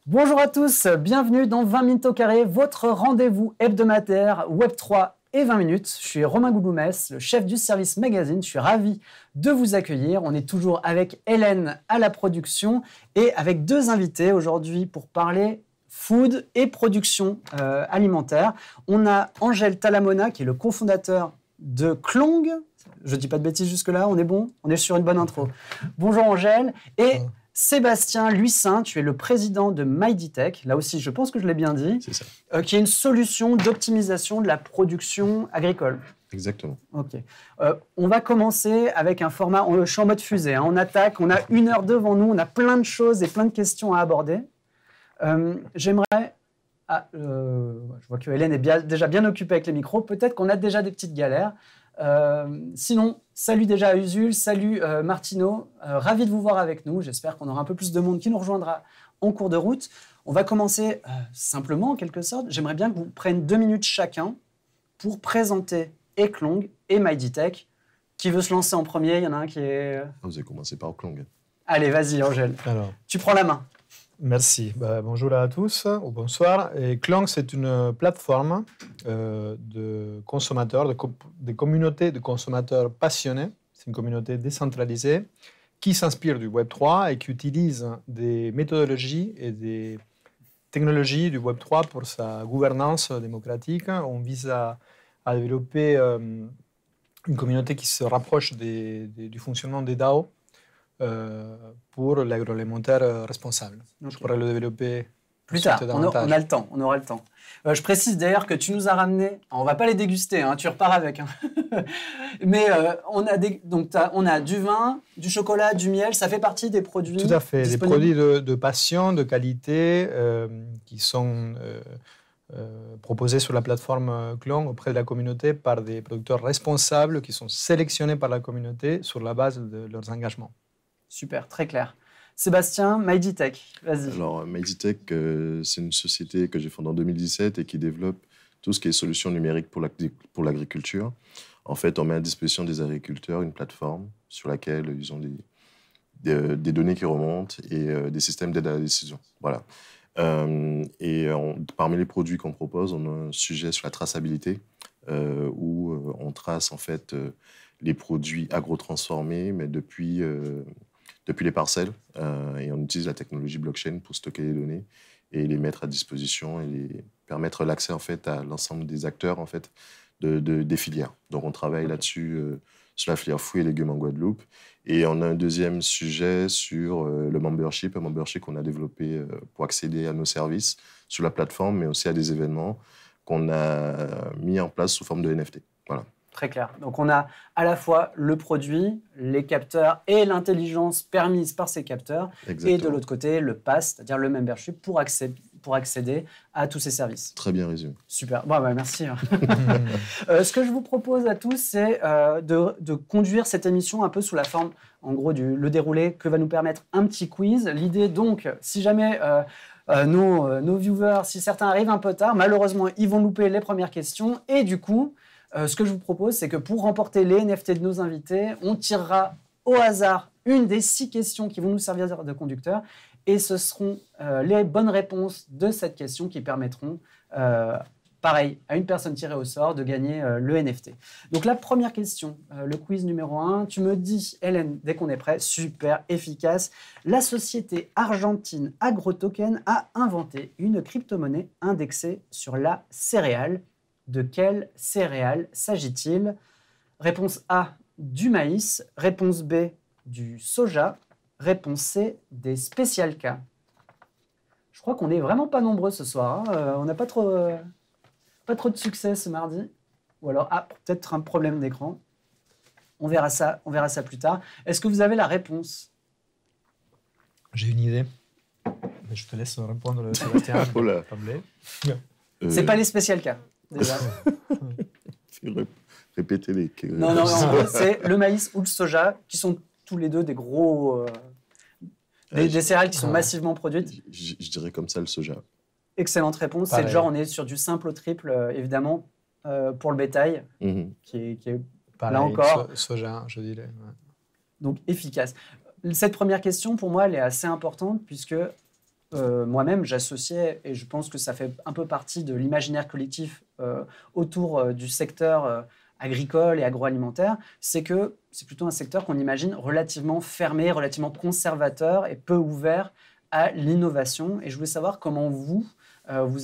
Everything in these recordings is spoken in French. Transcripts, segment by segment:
Bonjour à tous, bienvenue dans 20 minutes au carré, votre rendez-vous hebdomadaire Web3 et 20 minutes. Je suis Romain Gouloumès, le chef du service magazine. Je suis ravi de vous accueillir. On est toujours avec Hélène à la production et avec deux invités aujourd'hui pour parler food et production alimentaire. On a Angèle Talamona qui est le cofondateur de Klong. Je ne dis pas de bêtises jusque-là, on est bon? On est sur une bonne intro. Bonjour Angèle. Et Sébastien Luissin, tu es le président de MyDtech. Là aussi, je pense que je l'ai bien dit. C'est ça. Qui est une solution d'optimisation de la production agricole. Exactement. Ok. On va commencer avec un format, je suis en mode fusée, hein, on attaque, on a 1 heure devant nous, on a plein de choses et plein de questions à aborder. J'aimerais... je vois que Hélène est déjà bien occupée avec les micros, peut-être qu'on a déjà des petites galères. Sinon, salut déjà à Usul, salut Martino, ravi de vous voir avec nous. J'espère qu'on aura un peu plus de monde qui nous rejoindra en cours de route. On va commencer simplement en quelque sorte. J'aimerais bien que vous preniez 2 minutes chacun pour présenter Klong et MyDtech. Qui veut se lancer en premier? Il y en a un qui est... Vous avez commencé par Klong. Allez, vas-y Angèle, tu prends la main. Merci. Bonjour à tous ou bonsoir. Klong, c'est une plateforme de consommateurs, de communautés de consommateurs passionnés. C'est une communauté décentralisée qui s'inspire du Web3 et qui utilise des méthodologies et des technologies du Web3 pour sa gouvernance démocratique. On vise à développer une communauté qui se rapproche du fonctionnement des DAO. Pour l'agroalimentaire responsable. Okay. Je pourrais le développer plus tard. On a le temps, on aura le temps. Je précise d'ailleurs que tu nous as ramené, on ne va pas les déguster, hein, tu repars avec. Hein. Mais on a du vin, du chocolat, du miel, ça fait partie des produits. Tout à fait, des produits de passion, de qualité qui sont proposés sur la plateforme Klong auprès de la communauté par des producteurs responsables qui sont sélectionnés par la communauté sur la base de leurs engagements. Super, très clair. Sébastien, MyDtech, vas-y. Alors, MyDtech, c'est une société que j'ai fondée en 2017 et qui développe tout ce qui est solutions numériques pour l'agriculture. En fait, on met à disposition des agriculteurs une plateforme sur laquelle ils ont des données qui remontent et des systèmes d'aide à la décision. Voilà. Parmi les produits qu'on propose, on a un sujet sur la traçabilité où on trace en fait les produits agrotransformés, mais depuis les parcelles, et on utilise la technologie blockchain pour stocker les données et les mettre à disposition et permettre l'accès en fait à l'ensemble des acteurs en fait des filières. Donc on travaille là-dessus sur la filière fruits et légumes en Guadeloupe, et on a un deuxième sujet sur le membership, un membership qu'on a développé pour accéder à nos services sur la plateforme, mais aussi à des événements qu'on a mis en place sous forme de NFT. Voilà. Très clair. Donc, on a à la fois le produit, les capteurs et l'intelligence permise par ces capteurs. Exactement. Et de l'autre côté, le pass, c'est-à-dire le membership pour accéder à tous ces services. Très bien résumé. Super. Bon, merci. Ce que je vous propose à tous, c'est de conduire cette émission un peu sous la forme, en gros, le déroulé que va nous permettre un petit quiz. L'idée, donc, si jamais... nos viewers, si certains arrivent un peu tard, malheureusement, ils vont louper les premières questions. Et du coup... ce que je vous propose, c'est que pour remporter les NFT de nos invités, on tirera au hasard une des 6 questions qui vont nous servir de conducteur. Et ce seront les bonnes réponses de cette question qui permettront, pareil, à une personne tirée au sort de gagner le NFT. Donc la première question, le quiz numéro 1. Tu me dis, Hélène, dès qu'on est prêt, super, efficace. La société argentine AgroToken a inventé une crypto-monnaie indexée sur la céréale. De quelle céréale s'agit-il? Réponse A, du maïs. Réponse B, du soja. Réponse C, des spécial cas. Je crois qu'on n'est vraiment pas nombreux ce soir. Hein. On n'a pas trop de succès ce mardi. Ou alors, peut-être un problème d'écran. On verra ça plus tard. Est-ce que vous avez la réponse? J'ai une idée. Mais je te laisse répondre, Sébastien. C'est pas les spécial cas. Déjà. Répétez les... Non, c'est le maïs ou le soja, qui sont tous les deux des gros... des céréales qui sont massivement produites. Je dirais comme ça le soja. Excellente réponse. Pareil. C'est le genre, on est sur du simple au triple, évidemment, pour le bétail, qui est pareil, là encore... soja, je dirais. Ouais. Donc, efficace. Cette première question, pour moi, elle est assez importante, puisque moi-même, j'associais, et je pense que ça fait un peu partie de l'imaginaire collectif autour du secteur agricole et agroalimentaire, c'est que c'est plutôt un secteur qu'on imagine relativement fermé, relativement conservateur et peu ouvert à l'innovation. Et je voulais savoir comment vous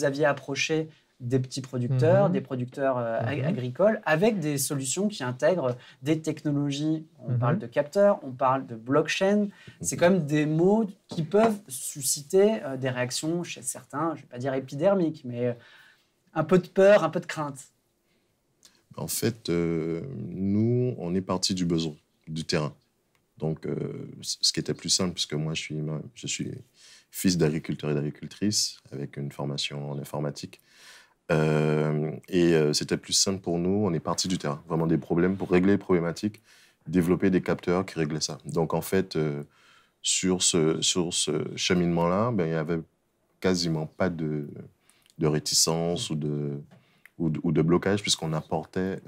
aviez approché des petits producteurs, des producteurs agricoles, avec des solutions qui intègrent des technologies. On parle de capteurs, on parle de blockchain. C'est quand même des mots qui peuvent susciter des réactions chez certains, je ne vais pas dire épidermiques, mais un peu de peur, un peu de crainte. En fait, nous, on est parti du besoin, du terrain. Donc, ce qui était plus simple, puisque moi, je suis fils d'agriculteur et d'agricultrice, avec une formation en informatique. C'était plus simple pour nous, on est parti du terrain. Vraiment des problèmes, pour régler les problématiques, développer des capteurs qui réglaient ça. Donc, en fait, sur ce cheminement-là, il n'y avait quasiment pas de réticence ou de blocage, puisqu'on apportait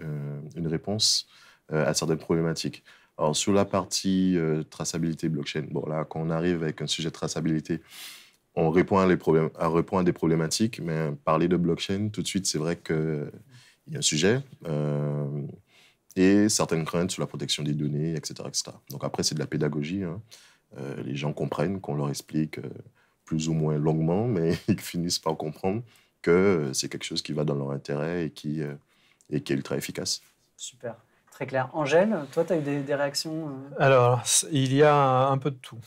une réponse à certaines problématiques. Alors, sur la partie traçabilité blockchain, bon, là, quand on arrive avec un sujet de traçabilité, on répond à des problématiques, mais parler de blockchain, tout de suite, c'est vrai qu'il y a un sujet et certaines craintes sur la protection des données, etc. etc. Donc après, c'est de la pédagogie. Hein. Les gens comprennent qu'on leur explique plus ou moins longuement, mais ils finissent par comprendre que c'est quelque chose qui va dans leur intérêt et qui est ultra efficace. Super, très clair. Angèle, toi, tu as eu des réactions Alors, il y a un peu de tout.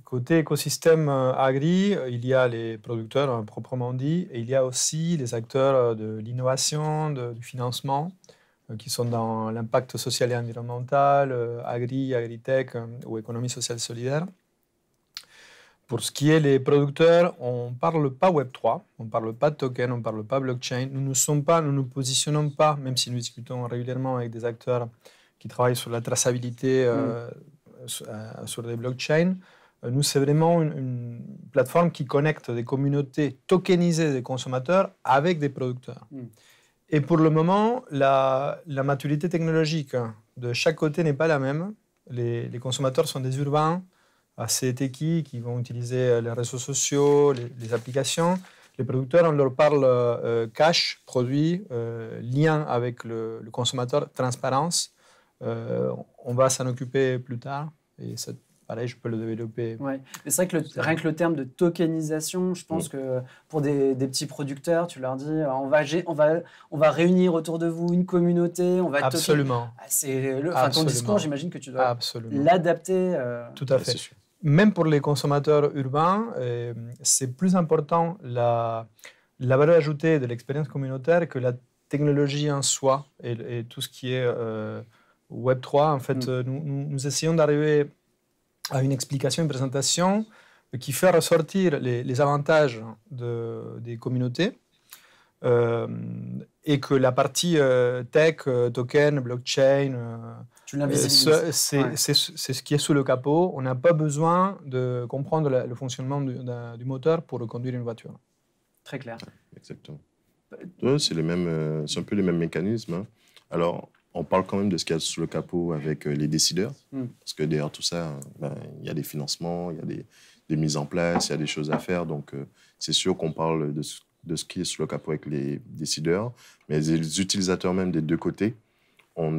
Côté écosystème agri, il y a les producteurs proprement dit, et il y a aussi les acteurs de l'innovation, du financement, qui sont dans l'impact social et environnemental, agritech ou économie sociale solidaire. Pour ce qui est des producteurs, on ne parle pas Web3, on ne parle pas de token, on ne parle pas blockchain. Nous ne nous positionnons pas, même si nous discutons régulièrement avec des acteurs qui travaillent sur la traçabilité sur des blockchains. Nous, c'est vraiment une plateforme qui connecte des communautés tokenisées des consommateurs avec des producteurs. Et pour le moment, la maturité technologique de chaque côté n'est pas la même. Les consommateurs sont des urbains, assez techy, qui vont utiliser les réseaux sociaux, les applications. Les producteurs, on leur parle cash, produit, lien avec le consommateur, transparence. On va s'en occuper plus tard. Et ça, pareil, je peux le développer. Ouais. Mais c'est vrai que rien que le terme de tokenisation, je pense que pour des petits producteurs, tu leur dis on va réunir autour de vous une communauté, on va Absolument. Ton discours, j'imagine que tu dois l'adapter. Tout à fait. Même pour les consommateurs urbains, c'est plus important la valeur ajoutée de l'expérience communautaire que la technologie en soi et tout ce qui est Web3. En fait, nous essayons d'arriver à une explication, une présentation qui fait ressortir les avantages des communautés et que la partie tech, token, blockchain, c'est ce qui est sous le capot. On n'a pas besoin de comprendre le fonctionnement du moteur pour conduire une voiture. Très clair. Exactement. C'est un peu les mêmes mécanismes. Hein. Alors, on parle quand même de ce qu'il y a sous le capot avec les décideurs, parce que derrière tout ça, il y a des financements, il y a des mises en place, il y a des choses à faire. Donc, c'est sûr qu'on parle de ce qui est sous le capot avec les décideurs, mais les utilisateurs même des deux côtés, on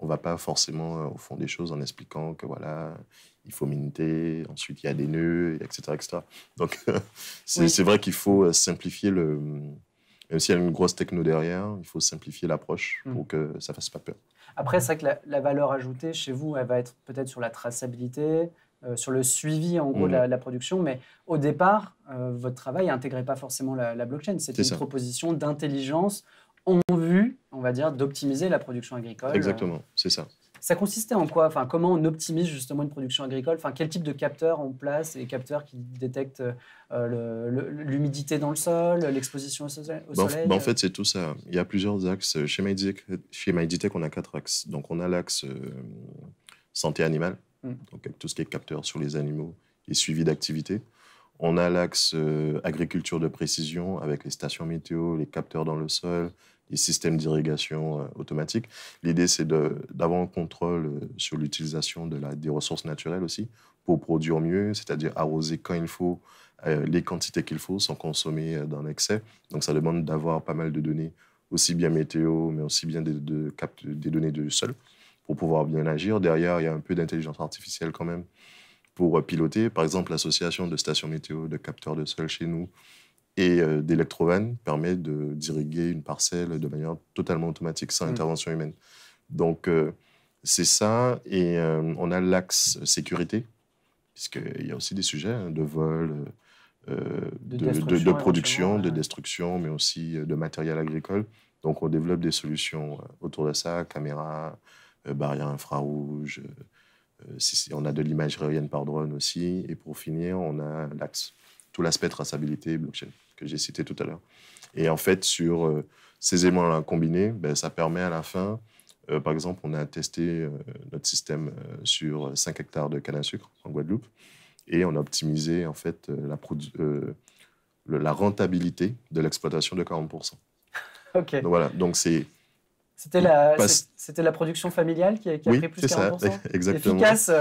va pas forcément au fond des choses en expliquant que voilà, il faut minter, ensuite il y a des nœuds, etc. etc. Donc, c'est vrai qu'il faut simplifier même s'il y a une grosse techno derrière, il faut simplifier l'approche pour que ça ne fasse pas peur. Après, c'est vrai que la valeur ajoutée chez vous, elle va être peut-être sur la traçabilité, sur le suivi en gros de la production, mais au départ, votre travail n'intégrait pas forcément la blockchain. C'était une proposition d'intelligence en vue, on va dire, d'optimiser la production agricole. Exactement, c'est ça. Ça consistait en quoi? Comment on optimise justement une production agricole? Quel type de capteurs on place? Les capteurs qui détectent l'humidité dans le sol, l'exposition au soleil? En fait, c'est tout ça. Il y a plusieurs axes. Chez MyDtech, on a 4 axes. Donc, on a l'axe santé animale, donc avec tout ce qui est capteurs sur les animaux et suivi d'activité. On a l'axe agriculture de précision avec les stations météo, les capteurs dans le sol, les systèmes d'irrigation automatique. L'idée, c'est d'avoir un contrôle sur l'utilisation des ressources naturelles aussi, pour produire mieux, c'est-à-dire arroser quand il faut, les quantités qu'il faut, sans consommer dans l'excès. Donc, ça demande d'avoir pas mal de données, aussi bien météo, mais aussi bien des données de sol, pour pouvoir bien agir. Derrière, il y a un peu d'intelligence artificielle quand même pour piloter. Par exemple, l'association de stations météo, de capteurs de sol chez nous et d'électrovannes permet d'irriguer une parcelle de manière totalement automatique, sans intervention humaine. Donc, c'est ça. Et on a l'axe sécurité, puisqu'il y a aussi des sujets de vol, de production, de destruction, mais aussi de matériel agricole. Donc, on développe des solutions autour de ça, caméras, barrières infrarouges, on a de l'imagerie aérienne par drone aussi. Et pour finir, on a l'axe, tout l'aspect traçabilité, blockchain, que j'ai cité tout à l'heure. Et en fait, sur ces éléments-là combinés, ça permet à la fin, par exemple, on a testé notre système sur 5 hectares de canne à sucre en Guadeloupe, et on a optimisé en fait la rentabilité de l'exploitation de 40%. Ok. Donc voilà, donc c'est... C'était la production familiale qui a pris plus de 40%. Oui, c'est ça, exactement. Efficace.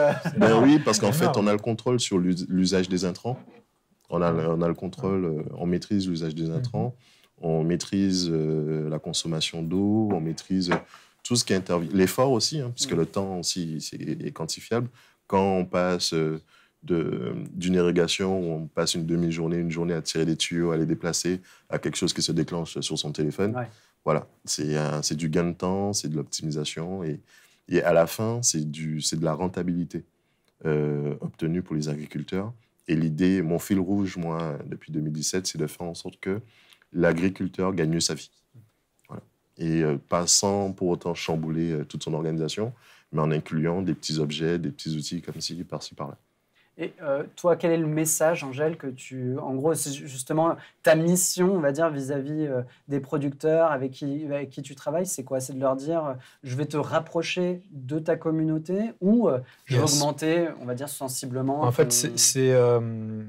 Oui, parce qu'en fait, on a le contrôle sur l'usage des intrants. On a le contrôle, on maîtrise l'usage des intrants, on maîtrise la consommation d'eau, on maîtrise tout ce qui intervient. L'effort aussi, puisque le temps aussi est quantifiable. Quand on passe d'une irrigation où on passe une demi-journée, une journée à tirer des tuyaux, à les déplacer, à quelque chose qui se déclenche sur son téléphone, voilà, c'est du gain de temps, c'est de l'optimisation et à la fin, c'est de la rentabilité obtenue pour les agriculteurs. Et l'idée, mon fil rouge, moi, depuis 2017, c'est de faire en sorte que l'agriculteur gagne mieux sa vie. Voilà. Et pas sans pour autant chambouler toute son organisation, mais en incluant des petits objets, des petits outils comme ci, par-ci, par-là. Et toi, quel est le message, Angèle, en gros, c'est justement ta mission, on va dire, vis-à-vis des producteurs avec qui tu travailles, c'est quoi? C'est de leur dire, je vais te rapprocher de ta communauté ou je vais augmenter, on va dire, sensiblement. En fait, c'est le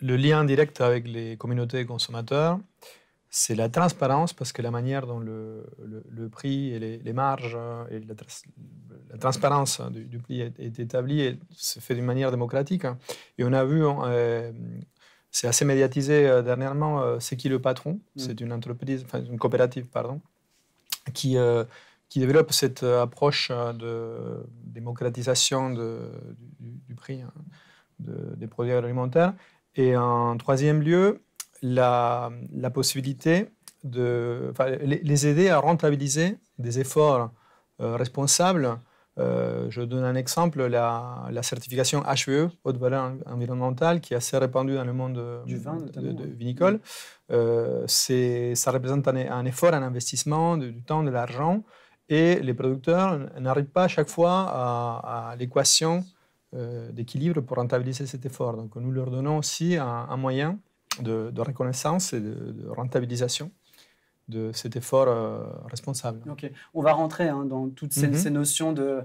lien direct avec les communautés consommateurs. C'est la transparence, parce que la manière dont le prix et les marges et la transparence du prix est établie se fait d'une manière démocratique. Et on a vu, c'est assez médiatisé dernièrement, C'est qui le patron? C'est une entreprise, enfin une coopérative, pardon, qui développe cette approche de démocratisation du prix des produits alimentaires. Et en troisième lieu, la possibilité de les aider à rentabiliser des efforts responsables. Je donne un exemple, la certification HVE, haute valeur environnementale, qui est assez répandue dans le monde du vin, vinicole. Ça représente un effort, un investissement, du temps, de l'argent, et les producteurs n'arrivent pas à chaque fois à l'équation d'équilibre pour rentabiliser cet effort. Donc nous leur donnons aussi un moyen de reconnaissance et de rentabilisation de cet effort responsable. Ok, on va rentrer dans toutes ces notions de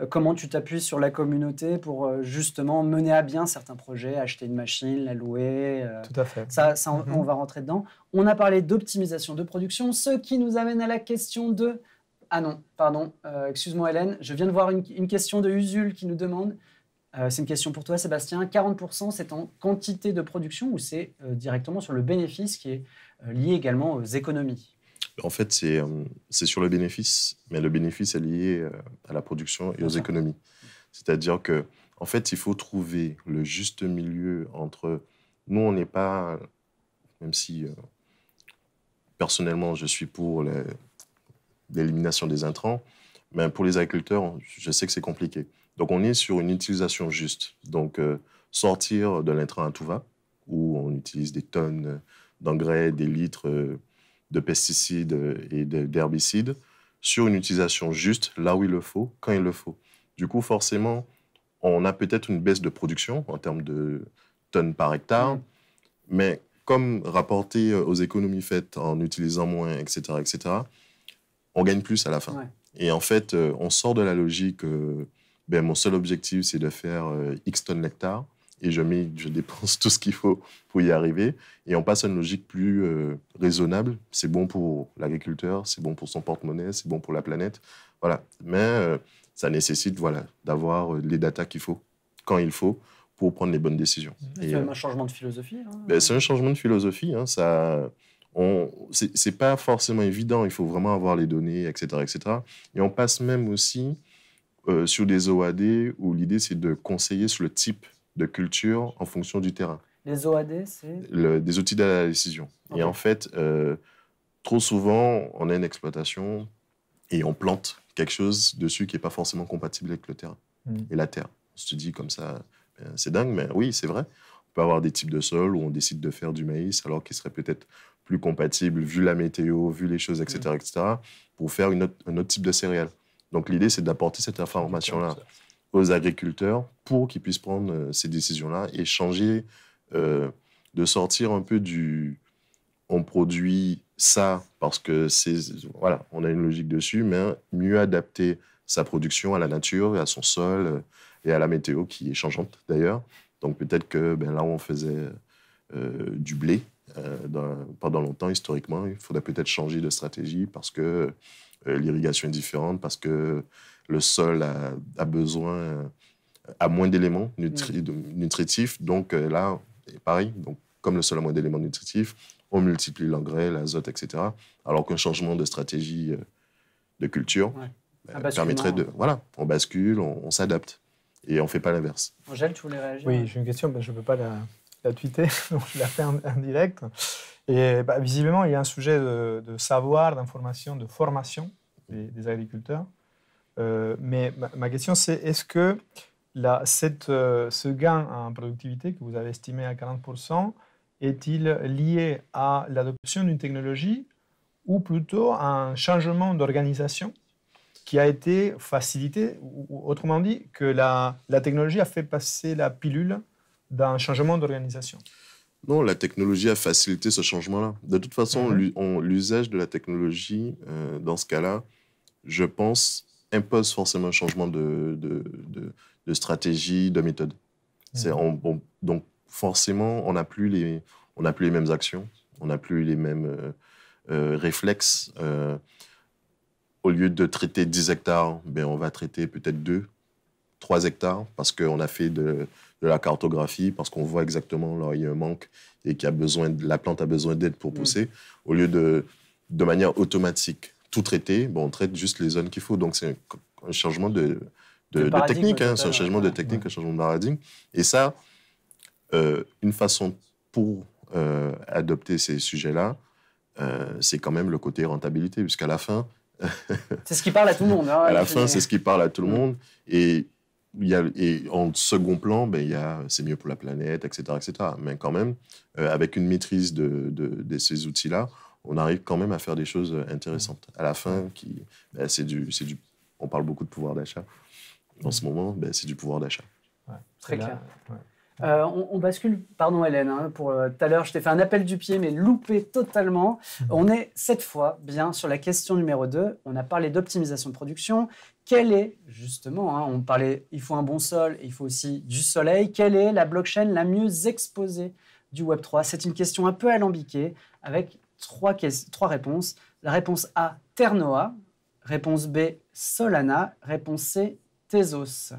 comment tu t'appuies sur la communauté pour justement mener à bien certains projets, acheter une machine, la louer. Tout à fait. Ça on va rentrer dedans. On a parlé d'optimisation de production, ce qui nous amène à la question de... Ah non, pardon, excuse-moi Hélène, je viens de voir une question de Usul qui nous demande... c'est une question pour toi, Sébastien. 40%, c'est en quantité de production ou c'est directement sur le bénéfice qui est lié également aux économies? En fait, c'est sur le bénéfice, mais le bénéfice est lié à la production et aux économies. C'est-à-dire que, en fait, il faut trouver le juste milieu entre... Nous, on n'est pas... Même si, personnellement, je suis pour l'élimination des intrants, mais pour les agriculteurs, je sais que c'est compliqué. Donc, on est sur une utilisation juste. Donc, sortir de l'intrant à tout va, où on utilise des tonnes d'engrais, des litres de pesticides et d'herbicides, sur une utilisation juste, là où il le faut, quand il le faut. Du coup, forcément, on a peut-être une baisse de production en termes de tonnes par hectare, mais comme rapporté aux économies faites en utilisant moins, etc., on gagne plus à la fin. Ouais. Et en fait, on sort de la logique... mon seul objectif, c'est de faire X tonnes l'hectare et je dépense tout ce qu'il faut pour y arriver. Et on passe à une logique plus raisonnable. C'est bon pour l'agriculteur, c'est bon pour son porte-monnaie, c'est bon pour la planète. Voilà. Mais ça nécessite d'avoir les datas qu'il faut quand il faut pour prendre les bonnes décisions. C'est même un changement de philosophie. C'est un changement de philosophie. C'est pas forcément évident. Il faut vraiment avoir les données, etc., etc. Et on passe même aussi sur des OAD où l'idée, c'est de conseiller sur le type de culture en fonction du terrain. Les OAD, c'est des outils d'aide à la décision. Okay. Et en fait, trop souvent, on a une exploitation et on plante quelque chose dessus qui n'est pas forcément compatible avec le terrain et la terre. On se dit comme ça, c'est dingue, mais oui, c'est vrai. On peut avoir des types de sols où on décide de faire du maïs alors qu'il serait peut-être plus compatible, vu la météo, vu les choses, etc., etc., pour faire un autre type de céréales. Donc l'idée, c'est d'apporter cette information-là aux agriculteurs pour qu'ils puissent prendre ces décisions-là et changer, de sortir un peu du « on produit ça parce que c'est… » Voilà, on a une logique dessus, mais mieux adapter sa production à la nature et à son sol et à la météo qui est changeante d'ailleurs. Donc peut-être que là où on faisait du blé pendant longtemps, historiquement, il faudrait peut-être changer de stratégie parce que l'irrigation est différente, parce que le sol a besoin, a moins d'éléments nutritifs. Donc là, pareil, donc, comme le sol a moins d'éléments nutritifs, on multiplie l'engrais, l'azote, etc. Alors qu'un changement de stratégie de culture permettrait de… Voilà, on bascule, on s'adapte. Et on ne fait pas l'inverse. Angèle, tu voulais réagir? Oui, j'ai une question, mais je ne peux pas la tweeter, donc je la fais en direct. Et visiblement, il y a un sujet de savoir, d'information, de formation des agriculteurs. Mais ma question, c'est est-ce que ce gain en productivité que vous avez estimé à 40% est-il lié à l'adoption d'une technologie ou plutôt à un changement d'organisation qui a été facilité, ou autrement dit, que la technologie a fait passer la pilule d'un changement d'organisation? Non, la technologie a facilité ce changement-là. De toute façon, l'usage de la technologie, dans ce cas-là, je pense, impose forcément un changement de stratégie, de méthode. Donc, forcément, on n'a plus les mêmes actions, on n'a plus les mêmes réflexes. Au lieu de traiter 10 hectares, on va traiter peut-être 2, 3 hectares parce qu'on a fait de la cartographie, parce qu'on voit exactement là où il y a un manque et la plante a besoin d'aide pour pousser. Au lieu de manière automatique, tout traiter, on traite juste les zones qu'il faut. Donc, c'est un changement de technique. C'est un changement de technique, un changement de paradigme. Et ça, une façon pour adopter ces sujets-là, c'est quand même le côté rentabilité, puisqu'à la fin, c'est ce qui parle à tout le monde. À la fin, c'est ce qui parle à tout le monde. Et en second plan, c'est mieux pour la planète, etc., etc. Mais quand même, avec une maîtrise de ces outils-là, on arrive quand même à faire des choses intéressantes. À la fin, on parle beaucoup de pouvoir d'achat. En ce moment, c'est du pouvoir d'achat. Ouais, très clair. Ouais. On bascule, pardon Hélène, pour tout à l'heure, je t'ai fait un appel du pied, mais loupé totalement. On est cette fois bien sur la question numéro 2. On a parlé d'optimisation de production. Quelle est, justement, on parlait, il faut un bon sol, il faut aussi du soleil. Quelle est la blockchain la mieux exposée du Web3? C'est une question un peu alambiquée, avec trois réponses. La réponse A, Ternoa. Réponse B, Solana. Réponse C, Tezos.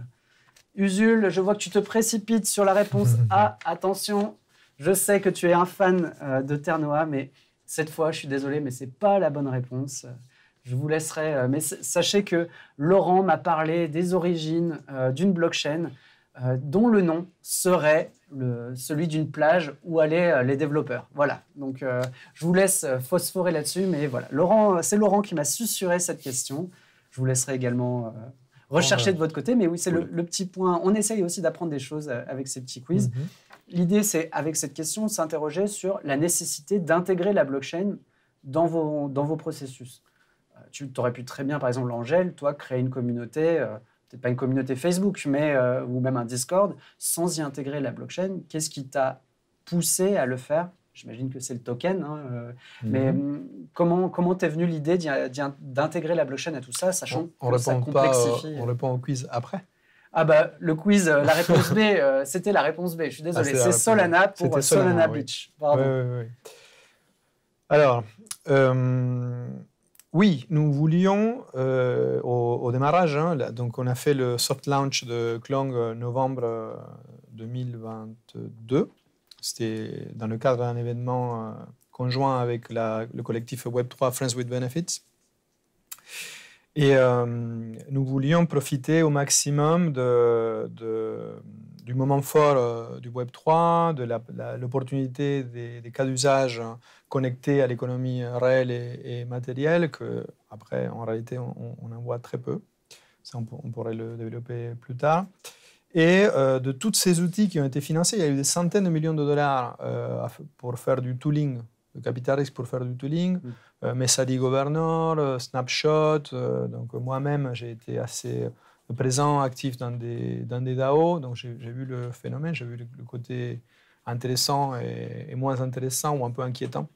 Usul, je vois que tu te précipites sur la réponse A. Attention, je sais que tu es un fan de Ternoa, mais cette fois, je suis désolé, mais ce n'est pas la bonne réponse. Je vous laisserai. Mais sachez que Laurent m'a parlé des origines d'une blockchain dont le nom serait celui d'une plage où allaient les développeurs. Voilà, donc je vous laisse phosphorer là-dessus, mais voilà. C'est Laurent qui m'a susurré cette question. Je vous laisserai également rechercher de votre côté, mais oui, c'est le petit point. On essaye aussi d'apprendre des choses avec ces petits quiz. L'idée, c'est, avec cette question, de s'interroger sur la nécessité d'intégrer la blockchain dans vos processus. Tu aurais pu très bien, par exemple, Angèle, toi, créer une communauté, peut-être pas une communauté Facebook, mais, ou même un Discord, sans y intégrer la blockchain. Qu'est-ce qui t'a poussé à le faire? J'imagine que c'est le token, mais comment t'es venue l'idée d'intégrer la blockchain à tout ça, sachant que ça complexifie? On répond au quiz après. Ah le quiz, la réponse B, c'était la réponse B, je suis désolé. C'est Solana pour Solana Beach. Pardon. Oui. Alors, Oui, nous voulions, au démarrage, donc on a fait le soft launch de Clong novembre 2022. C'était dans le cadre d'un événement conjoint avec le collectif Web3 Friends with Benefits. Et nous voulions profiter au maximum du moment fort du Web3, de l'opportunité des cas d'usage connectés à l'économie réelle et matérielle, que après, en réalité, on en voit très peu. Ça, on pourrait le développer plus tard. Et de tous ces outils qui ont été financés, il y a eu des centaines de millions de dollars pour faire du tooling, de capital risque pour faire du tooling. Messadi Governor, Snapshot. Donc moi-même, j'ai été assez présent, actif dans des DAO. Donc j'ai vu le phénomène, j'ai vu le côté intéressant et moins intéressant ou un peu inquiétant.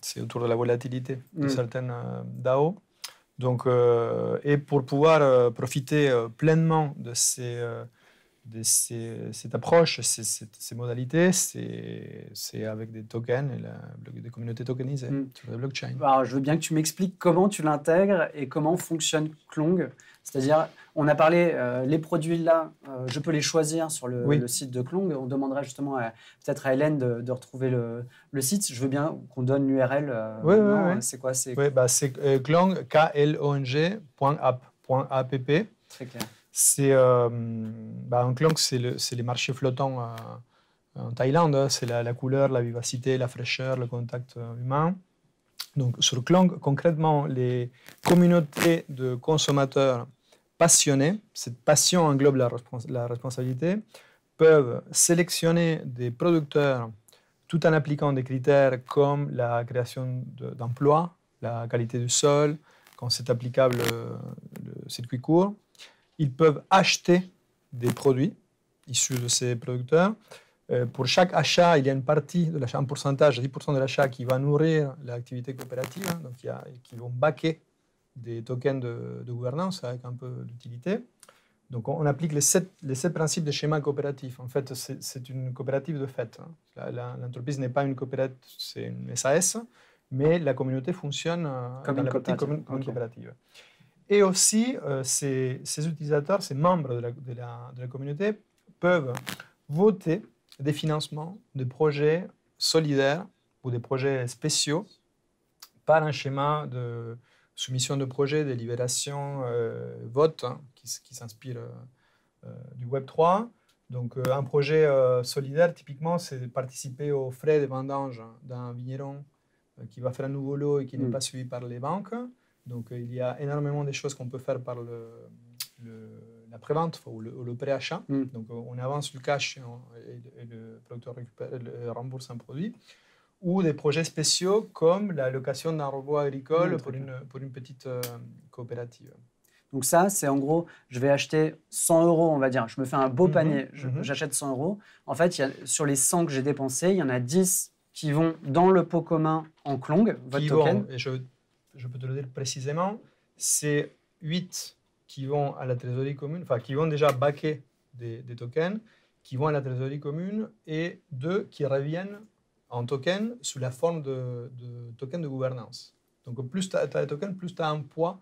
C'est autour de la volatilité de certaines DAO. Donc, et pour pouvoir profiter pleinement de cette approche, ces modalités, c'est avec des tokens et des communautés tokenisées sur la blockchain. Alors, je veux bien que tu m'expliques comment tu l'intègres et comment fonctionne Clong. C'est-à-dire, on a parlé, les produits là, je peux les choisir sur le site de Clong. On demanderait justement peut-être à Hélène de retrouver le site. Je veux bien qu'on donne l'URL. Oui. C'est quoi? C'est Clong, klong.app. Très clair. En Clong, c'est les marchés flottants en Thaïlande. C'est la couleur, la vivacité, la fraîcheur, le contact humain. Donc, sur Clong, concrètement, les communautés de consommateurs passionnés, cette passion englobe la responsabilité, peuvent sélectionner des producteurs tout en appliquant des critères comme la création d'emplois, la qualité du sol, quand c'est applicable le circuit court. Ils peuvent acheter des produits issus de ces producteurs. Pour chaque achat, il y a une partie de l'achat, un pourcentage, 10% de l'achat qui va nourrir l'activité coopérative, donc qui vont backer des tokens de gouvernance avec un peu d'utilité. Donc on applique les sept principes de schéma coopératif. En fait, c'est une coopérative de fait. L'entreprise n'est pas une coopérative, c'est une SAS, mais la communauté fonctionne comme dans une la petite coopérative. Et aussi, ces utilisateurs, ces membres de la communauté peuvent voter des financements de projets solidaires ou des projets spéciaux par un schéma de soumission de projets, délibération, vote, qui s'inspire du Web3. Donc, un projet solidaire, typiquement, c'est participer aux frais de vendange d'un vigneron qui va faire un nouveau lot et qui n'est pas suivi par les banques. Donc, il y a énormément de choses qu'on peut faire par la prévente ou le préachat. Donc, on avance le cash et le producteur rembourse un produit. Ou des projets spéciaux comme la location d'un robot agricole pour une petite coopérative. Donc ça, c'est en gros, je vais acheter 100 €, on va dire. Je me fais un beau panier, j'achète 100 €. En fait, sur les 100 que j'ai dépensés, il y en a 10 qui vont dans le pot commun en Clong, votre token. Et je peux te le dire précisément, c'est 8 qui vont à la trésorerie commune, enfin qui vont déjà backer des tokens, qui vont à la trésorerie commune, et 2 qui reviennent en token sous la forme de token de gouvernance. Donc plus tu as de tokens, plus tu as un poids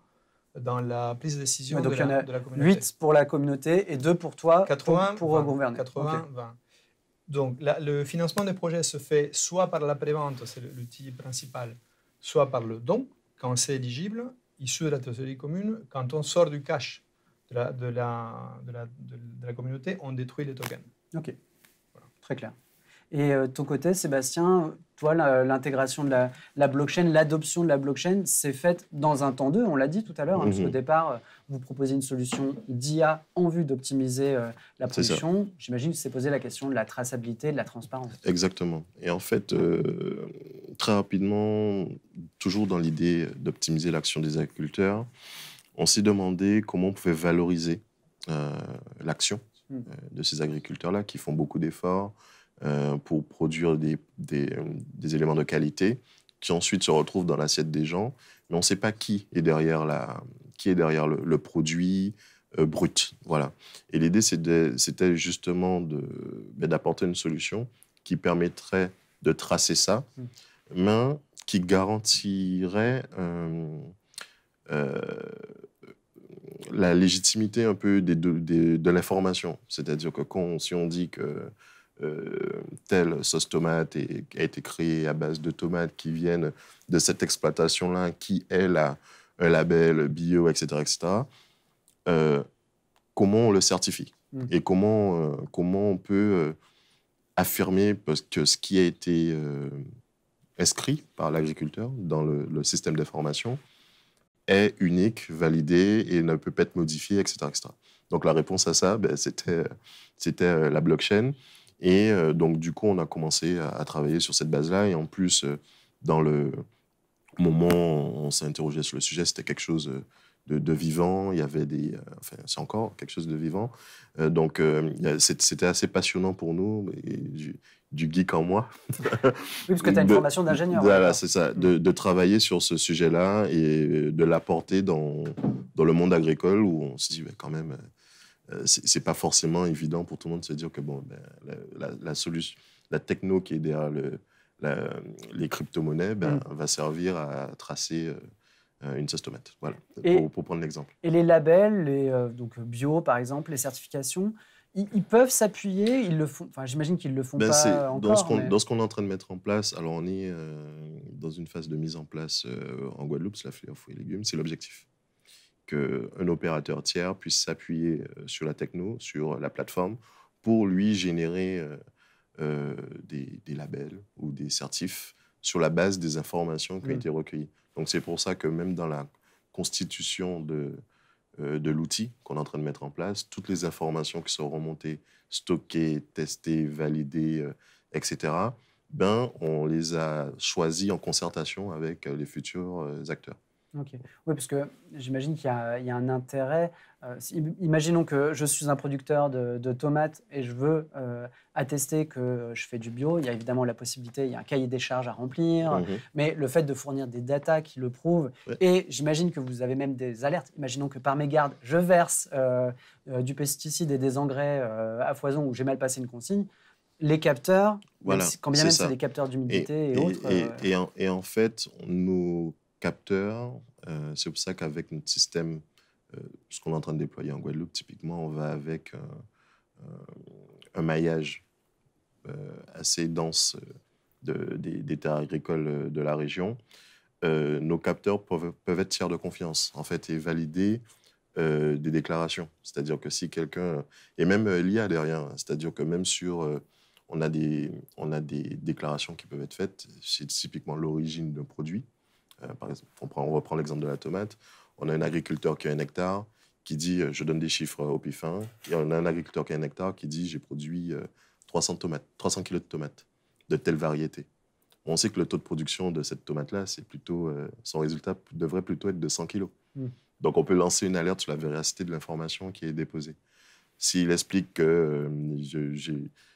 dans la prise de décision de la communauté. 8 pour la communauté et 2 pour toi, 80, pour gouverner. 80, 20. Donc le financement des projets se fait soit par la prévente, c'est l'outil principal, soit par le don, quand c'est éligible, issu de la trésorerie commune. Quand on sort du cash de la communauté, on détruit les tokens. Ok, voilà. Très clair. Et de ton côté, Sébastien, toi, l'intégration de la blockchain, l'adoption de la blockchain, c'est faite dans un temps 2, on l'a dit tout à l'heure, parce qu'au départ, vous proposez une solution d'IA en vue d'optimiser la production. J'imagine que c'est posé la question de la traçabilité, de la transparence. Exactement. Et en fait, très rapidement, toujours dans l'idée d'optimiser l'action des agriculteurs, on s'est demandé comment on pouvait valoriser l'action de ces agriculteurs-là qui font beaucoup d'efforts pour produire des éléments de qualité qui ensuite se retrouvent dans l'assiette des gens, mais on ne sait pas qui est derrière le produit brut. Voilà. Et l'idée, c'était justement d'apporter une solution qui permettrait de tracer ça mais qui garantirait la légitimité un peu de l'information. C'est-à-dire que si on dit que telle sauce tomate a été créée à base de tomates qui viennent de cette exploitation-là, qui elle a un label bio, etc., comment on le certifie et comment on peut affirmer que ce qui a été inscrit par l'agriculteur dans le système d'information est unique, validé et ne peut pas être modifié, etc., etc. Donc la réponse à ça, c'était la blockchain. Et donc du coup, on a commencé à travailler sur cette base-là. Et en plus, dans le moment où on s'est interrogé sur le sujet, c'était quelque chose de vivant. Il y avait enfin, c'est encore quelque chose de vivant. Donc c'était assez passionnant pour nous, et du geek en moi. Oui, parce que tu as une formation d'ingénieur. Voilà, c'est ça, de travailler sur ce sujet-là et de l'apporter dans le monde agricole où on se dit, quand même, c'est pas forcément évident pour tout le monde de se dire que bon, la solution, la techno qui est derrière les crypto-monnaies va servir à tracer une sauce tomate. Voilà, pour prendre l'exemple. Et les labels, donc bio par exemple, les certifications, ils peuvent s'appuyer, ils le font. Enfin, j'imagine qu'ils le font pas encore. Dans ce qu'on est en train de mettre en place, alors on est dans une phase de mise en place en Guadeloupe, c'est la filière fruits et légumes, c'est l'objectif qu'un opérateur tiers puisse s'appuyer sur la techno, sur la plateforme, pour lui générer des labels ou des certifs sur la base des informations qui ont été recueillies. Donc c'est pour ça que même dans la constitution de l'outil qu'on est en train de mettre en place, toutes les informations qui sont remontées, stockées, testées, validées, etc., on les a choisies en concertation avec les futurs acteurs. Ok. Oui, parce que j'imagine qu'il y a un intérêt. Imaginons que je suis un producteur de tomates et je veux attester que je fais du bio. Il y a évidemment la possibilité, il y a un cahier des charges à remplir, mais le fait de fournir des datas qui le prouvent, et j'imagine que vous avez même des alertes. Imaginons que par mégarde, je verse du pesticide et des engrais à foison ou j'ai mal passé une consigne. Les capteurs, voilà, quand bien même c'est des capteurs d'humidité et autres. Et en fait, nos capteurs, c'est pour ça qu'avec notre système, ce qu'on est en train de déployer en Guadeloupe, typiquement, on va avec un maillage assez dense des terres agricoles de la région. Nos capteurs peuvent être tiers de confiance, en fait, et valider des déclarations. C'est-à-dire que si quelqu'un... Et même l'IA derrière, c'est-à-dire que même sur... on a des déclarations qui peuvent être faites, c'est typiquement l'origine d'un produit. Par exemple, on reprend l'exemple de la tomate. On a un agriculteur qui a un hectare qui dit je donne des chiffres au pifin. Et on a un agriculteur qui a un hectare qui dit j'ai produit 300 kilos de tomates de telle variété. On sait que le taux de production de cette tomate-là, c'est plutôt son résultat devrait plutôt être de 100 kilos. Donc on peut lancer une alerte sur la véracité de l'information qui est déposée. S'il explique que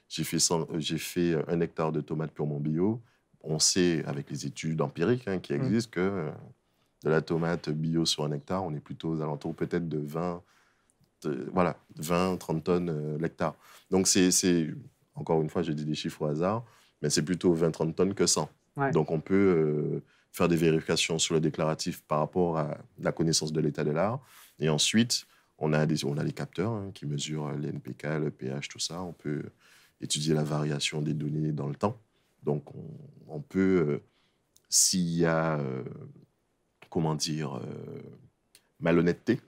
j'ai fait 1 hectare de tomates purement bio, on sait, avec les études empiriques qui existent, que de la tomate bio sur 1 hectare, on est plutôt aux alentours peut-être de 20-30 tonnes l'hectare. Donc, encore une fois, je dis des chiffres au hasard, mais c'est plutôt 20-30 tonnes que 100. Ouais. Donc, on peut faire des vérifications sur le déclaratif par rapport à la connaissance de l'état de l'art. Et ensuite, on a les capteurs qui mesurent les NPK, le pH, tout ça. On peut étudier la variation des données dans le temps. Donc, on peut, s'il y a, malhonnêteté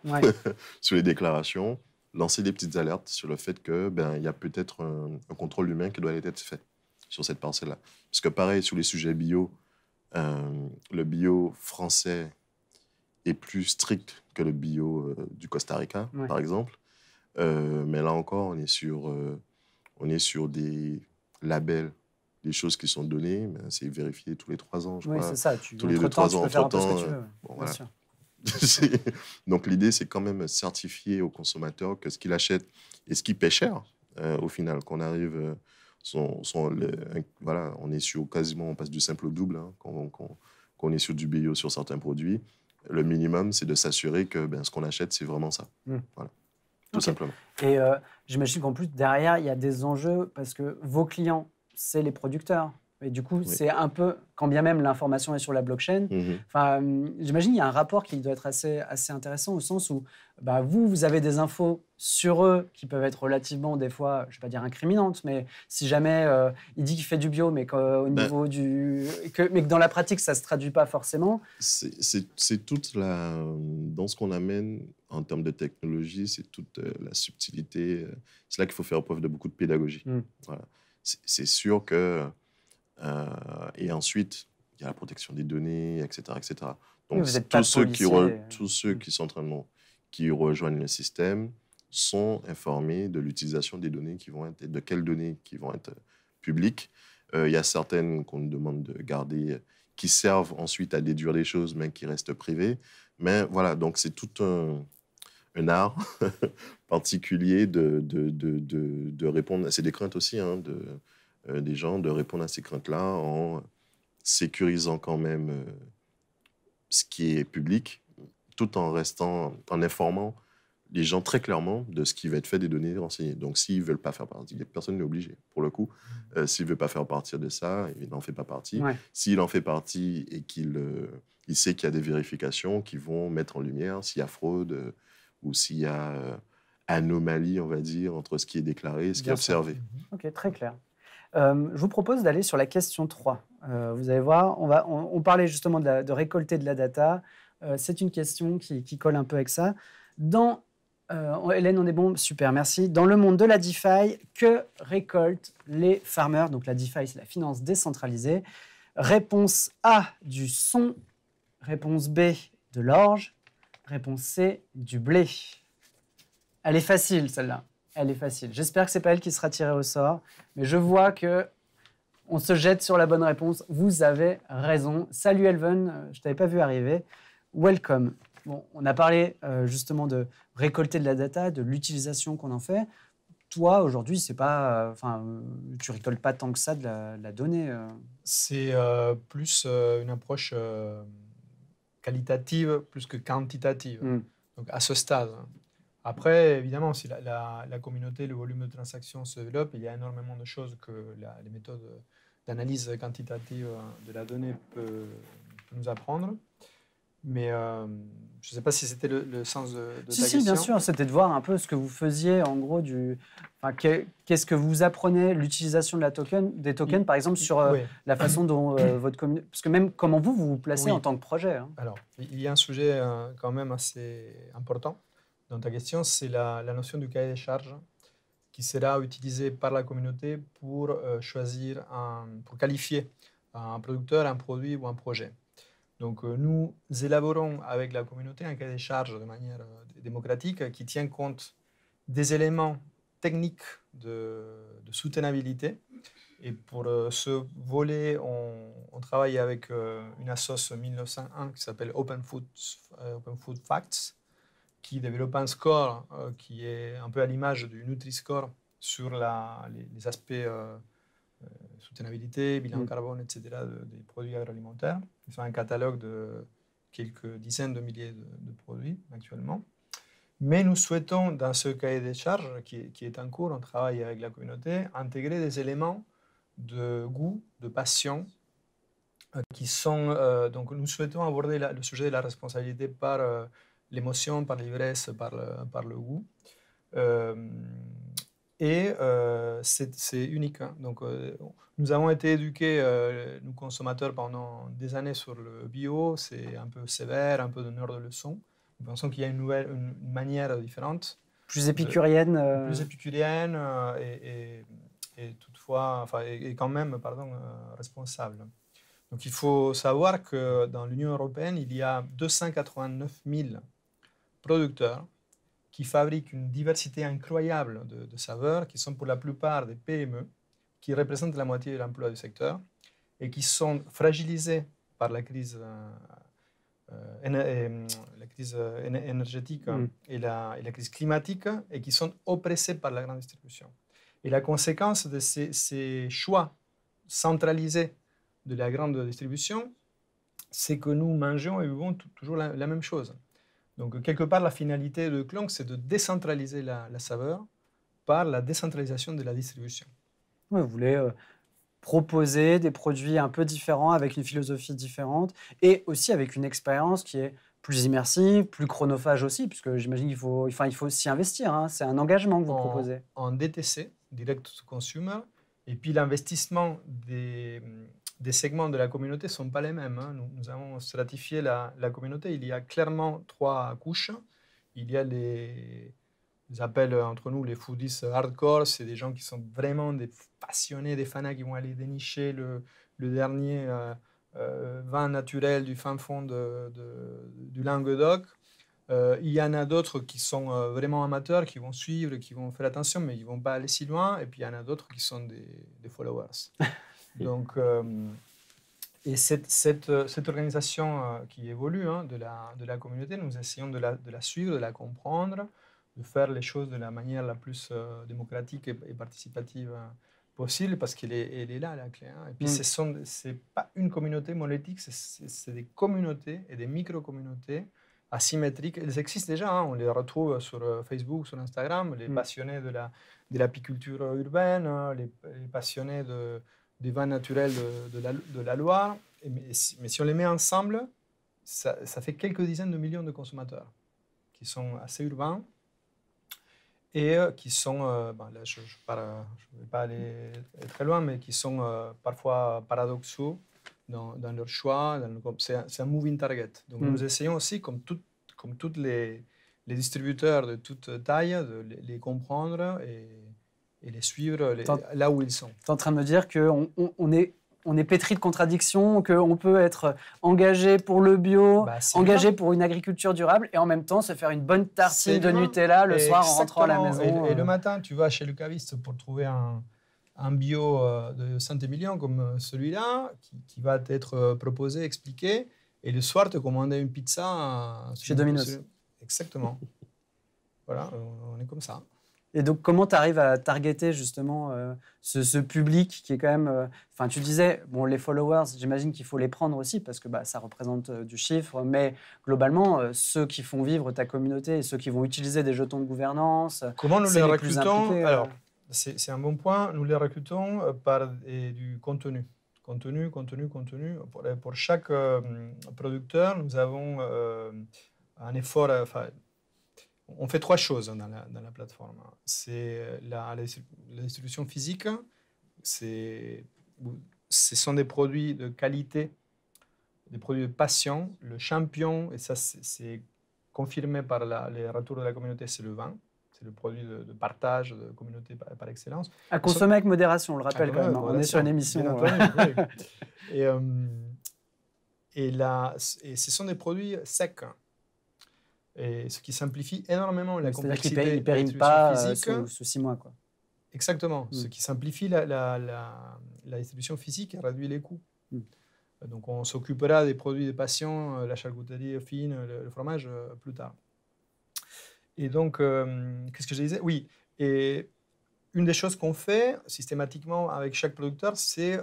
sur les déclarations, lancer des petites alertes sur le fait qu'il y a peut-être un contrôle humain qui doit être fait sur cette parcelle-là. Parce que pareil, sur les sujets bio, le bio français est plus strict que le bio du Costa Rica, par exemple. Mais là encore, on est sur des labels, des choses qui sont données, mais c'est vérifié tous les 3 ans, je crois. Oui, c'est ça. Tous les 2-3 ans, entre-temps. Bon, voilà. Sûr. Donc, l'idée, c'est quand même certifier au consommateur que ce qu'il achète et ce qu'il paie cher, au final, qu'on arrive... voilà, on est sur quasiment, on passe du simple au double quand on est sur du bio sur certains produits. Le minimum, c'est de s'assurer que ce qu'on achète, c'est vraiment ça. Voilà. Tout simplement. Et j'imagine qu'en plus, derrière, il y a des enjeux parce que vos clients, c'est les producteurs. Et du coup, Oui. c'est un peu, quand bien même l'information est sur la blockchain, enfin, j'imagine qu'il y a un rapport qui doit être assez intéressant au sens où bah, vous avez des infos sur eux qui peuvent être relativement, des fois, je ne vais pas dire incriminantes, mais si jamais il dit qu'il fait du bio, mais qu'au niveau mais que dans la pratique, ça ne se traduit pas forcément. C'est toute la... Dans ce qu'on amène en termes de technologie, c'est toute la subtilité. C'est là qu'il faut faire preuve de beaucoup de pédagogie. Voilà. C'est sûr que... et ensuite, il y a la protection des données, etc. etc. Donc, Oui, vous êtes pas policier. tous ceux qui sont qui rejoignent le système sont informés de l'utilisation des données qui vont être, de quelles données qui vont être publiques. Il y a certaines qu'on nous demande de garder, qui servent ensuite à déduire des choses, mais qui restent privées. Mais voilà, donc c'est tout un art particulier de répondre. C'est des craintes aussi des gens, de répondre à ces craintes-là en sécurisant quand même ce qui est public, tout en informant les gens très clairement de ce qui va être fait des données renseignées. Donc, s'ils ne veulent pas faire partie, personne n'est obligé, pour le coup. S'il ne veut pas faire partie de ça, il n'en fait pas partie. Ouais. S'il en fait partie et qu'il sait qu'il y a des vérifications qui vont mettre en lumière s'il y a fraude ou s'il y a anomalie, on va dire, entre ce qui est déclaré et ce qui est observé. Ok, très clair. Je vous propose d'aller sur la question 3. Vous allez voir, on parlait justement de récolter de la data. C'est une question qui colle un peu avec ça. Hélène, on est bon? Super, merci. Dans le monde de la DeFi, que récoltent les farmers? Donc la DeFi, c'est la finance décentralisée. Réponse A, du son. Réponse B, de l'orge. Réponse C, du blé. Elle est facile, celle-là. Elle est facile. J'espère que ce n'est pas elle qui sera tirée au sort, mais je vois qu'on se jette sur la bonne réponse. Vous avez raison. Salut Elven, je ne t'avais pas vu arriver. Welcome. Bon, on a parlé justement de récolter de la data, de l'utilisation qu'on en fait. Toi, aujourd'hui, c'est pas, tu récoltes pas tant que ça de la donnée. C'est plus une approche qualitative plus que quantitative. Donc à ce stade. Après, évidemment, si la communauté, le volume de transactions se développe, il y a énormément de choses que les méthodes d'analyse quantitative de la donnée peuvent nous apprendre. Mais je ne sais pas si c'était le sens de ta question. Si, bien sûr. C'était de voir un peu ce que vous faisiez, en gros, qu'est-ce que vous apprenez, l'utilisation de des tokens, par exemple, sur la façon dont votre communauté... Parce que même comment vous vous placez en tant que projet. Hein. Alors, il y a un sujet quand même assez important dans ta question, c'est la notion du cahier des charges qui sera utilisé par la communauté pour choisir, pour qualifier un producteur, un produit ou un projet. Donc, nous élaborons avec la communauté un cahier des charges de manière démocratique qui tient compte des éléments techniques de soutenabilité. Et pour ce volet, on travaille avec une association 1901 qui s'appelle Open Food Facts, qui développe un score qui est un peu à l'image du Nutri-Score sur les aspects soutenabilité, bilan carbone, etc. des produits agroalimentaires. Ils ont un catalogue de quelques dizaines de milliers de produits actuellement. Mais nous souhaitons, dans ce cahier des charges qui est en cours, on travaille avec la communauté, intégrer des éléments de goût, de passion, qui sont... donc nous souhaitons aborder le sujet de la responsabilité par l'émotion, par l'ivresse, par le goût. C'est unique. Hein. Donc, nous avons été éduqués, nous consommateurs, pendant des années sur le bio. C'est un peu sévère, un peu donneur de leçons. Nous pensons qu'il y a une manière différente. Plus épicurienne. Plus épicurienne et toutefois, et quand même, responsable. Donc, il faut savoir que dans l'Union européenne, il y a 289 000 producteurs qui fabriquent une diversité incroyable de saveurs, qui sont pour la plupart des PME, qui représentent la moitié de l'emploi du secteur et qui sont fragilisés par la crise énergétique et la crise climatique et qui sont oppressés par la grande distribution. Et la conséquence de ces choix centralisés de la grande distribution, c'est que nous mangeons et buvons toujours la même chose. Donc, quelque part, la finalité de Klonk, c'est de décentraliser la saveur par la décentralisation de la distribution. Oui, vous voulez proposer des produits un peu différents, avec une philosophie différente, et aussi avec une expérience qui est plus immersive, plus chronophage aussi, puisque j'imagine qu'il faut, enfin, il faut s'y investir, hein. C'est un engagement que vous proposez. En DTC, Direct to Consumer, et puis l'investissement des segments de la communauté ne sont pas les mêmes, hein. Nous avons stratifié la communauté. Il y a clairement 3 couches. Il y a les appelle entre nous les foodies hardcore, c'est des gens qui sont vraiment des passionnés, des fanats qui vont aller dénicher le dernier vin naturel du fin fond du Languedoc. Il y en a d'autres qui sont vraiment amateurs, qui vont suivre, qui vont faire attention, mais ils ne vont pas aller si loin. Et puis il y en a d'autres qui sont des followers. Donc, et cette organisation qui évolue, hein, de la communauté, nous essayons de la suivre, de la comprendre, de faire les choses de la manière la plus démocratique et participative possible, parce qu'elle est là, la clé, hein. Et puis, ce n'est pas une communauté monolithique, c'est des communautés et des micro-communautés asymétriques. Elles existent déjà, hein, on les retrouve sur Facebook, sur Instagram, les passionnés de l'apiculture urbaine, les passionnés des vins naturels de la Loire. Mais si on les met ensemble, ça fait quelques dizaines de millions de consommateurs qui sont assez urbains et qui sont, là je ne vais pas aller très loin, mais qui sont parfois paradoxaux dans leur choix. C'est un moving target. Donc nous essayons aussi, comme tous les distributeurs de toute taille, de les comprendre et les suivre là où ils sont. Tu es en train de me dire qu'on est pétri de contradictions, qu'on peut être engagé pour le bio, engagé pour une agriculture durable et en même temps se faire une bonne tartine de Nutella le soir en rentrant à la maison. Et le matin, tu vas chez le caviste pour trouver un bio de Saint-Émilion comme celui-là qui va t'être proposé, expliqué, et le soir, te commander une pizza chez Domino's. Exactement. Voilà, on est comme ça. Et donc, comment tu arrives à targeter justement ce public qui est quand même... Enfin, tu disais, bon, les followers, j'imagine qu'il faut les prendre aussi parce que ça représente du chiffre, mais globalement, ceux qui font vivre ta communauté et ceux qui vont utiliser des jetons de gouvernance... Comment nous les recrutons? Alors, c'est un bon point. Nous les recrutons par du contenu. Contenu. Pour chaque producteur, nous avons un effort... on fait 3 choses dans la plateforme. C'est la distribution physique, ce sont des produits de qualité, des produits de passion. Le champion, et ça c'est confirmé par les retours de la communauté, c'est le vin. C'est le produit de partage, de communauté par excellence. À consommer avec modération, on le rappelle quand même. On est sur une émission. Oui. Et ce sont des produits secs. Et ce qui simplifie énormément la complexité. C'est-à-dire qu'ils ne périment pas sous 6 mois, quoi. Exactement. Ce qui simplifie la distribution physique et réduit les coûts. Donc, on s'occupera des produits de passion, la charcuterie fine, le fromage, plus tard. Et donc, qu'est-ce que je disais? Oui. Et une des choses qu'on fait systématiquement avec chaque producteur, c'est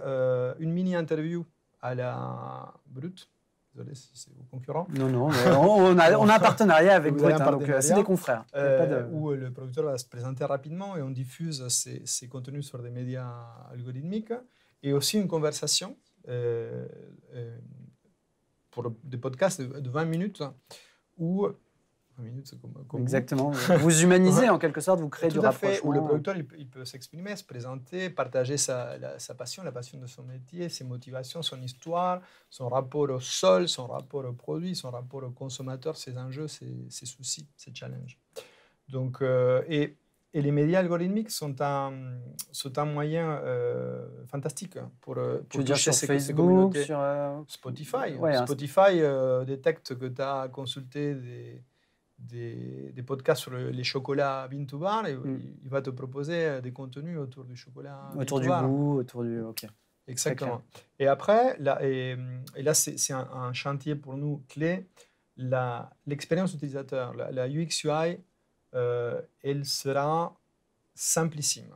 une mini-interview à la brute. Désolé si c'est vos concurrents. Non, mais on a un partenariat avec Brut, donc c'est des confrères. Où le producteur va se présenter rapidement et on diffuse ses contenus sur des médias algorithmiques. Et aussi une conversation pour des podcasts de 20 minutes où... 20 minutes, c'est comme exactement. Vous humanisez en quelque sorte, vous créez du rapprochement. Où le producteur il peut s'exprimer, se présenter, partager sa passion, la passion de son métier, ses motivations, son histoire, son rapport au sol, son rapport aux produits, son rapport au consommateur, ses enjeux, ses soucis, ses challenges. Donc, et les médias algorithmiques sont un moyen fantastique pour toucher sur Facebook, sur Spotify. Ouais, Spotify détecte que tu as consulté des podcasts sur les chocolats Bean to Bar et il va te proposer des contenus autour du chocolat. Autour du goût, autour du... Ok. Exactement. Et après, là c'est un chantier pour nous clé, l'expérience utilisateur, la UX UI, elle sera simplissime.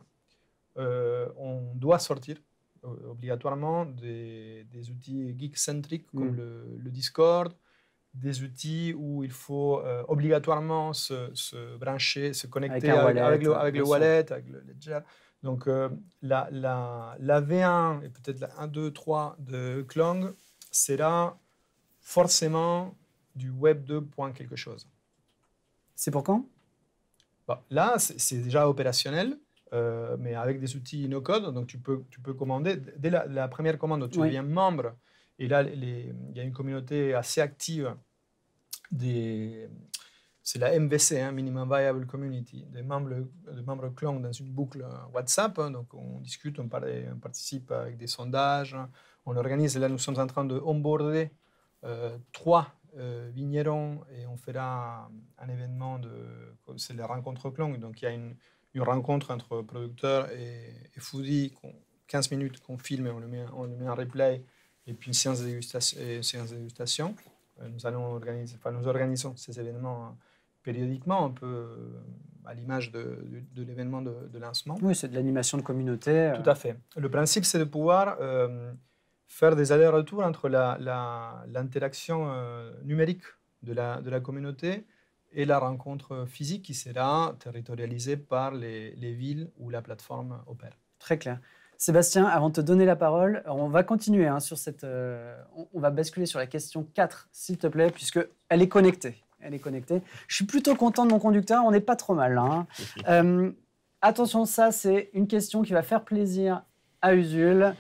On doit sortir obligatoirement des outils geek-centriques comme le Discord, des outils où il faut obligatoirement se brancher, se connecter avec le wallet, avec le ledger. Donc, la V1 et peut-être la 1, 2, 3 de Clang sera forcément du Web 2. Quelque chose. C'est pour quand? Bon, là, c'est déjà opérationnel, mais avec des outils no-code. Donc, tu peux commander. Dès la première commande, tu deviens membre. Et là, il y a une communauté assez active. C'est la MVC, hein, Minimum Viable Community, des membres Clang dans une boucle WhatsApp. Donc, on discute, on participe avec des sondages. On organise. Là, nous sommes en train de onboarder 3 vignerons et on fera un événement, c'est la rencontre Clang. Donc il y a une rencontre entre producteurs et foodie, 15 minutes qu'on filme et on le met en replay, et puis une séance de dégustation. Nous organisons ces événements périodiquement, un peu à l'image de l'événement de lancement. Oui, c'est de l'animation de communauté. Tout à fait. Le principe, c'est de pouvoir faire des allers-retours entre l'interaction numérique de la communauté et la rencontre physique qui sera territorialisée par les villes où la plateforme opère. Très clair. Sébastien, avant de te donner la parole, on va continuer sur cette... on va basculer sur la question 4, s'il te plaît, puisqu'elle est connectée. Elle est connectée. Je suis plutôt content de mon conducteur, on n'est pas trop mal là. Attention, ça, c'est une question qui va faire plaisir à Usul.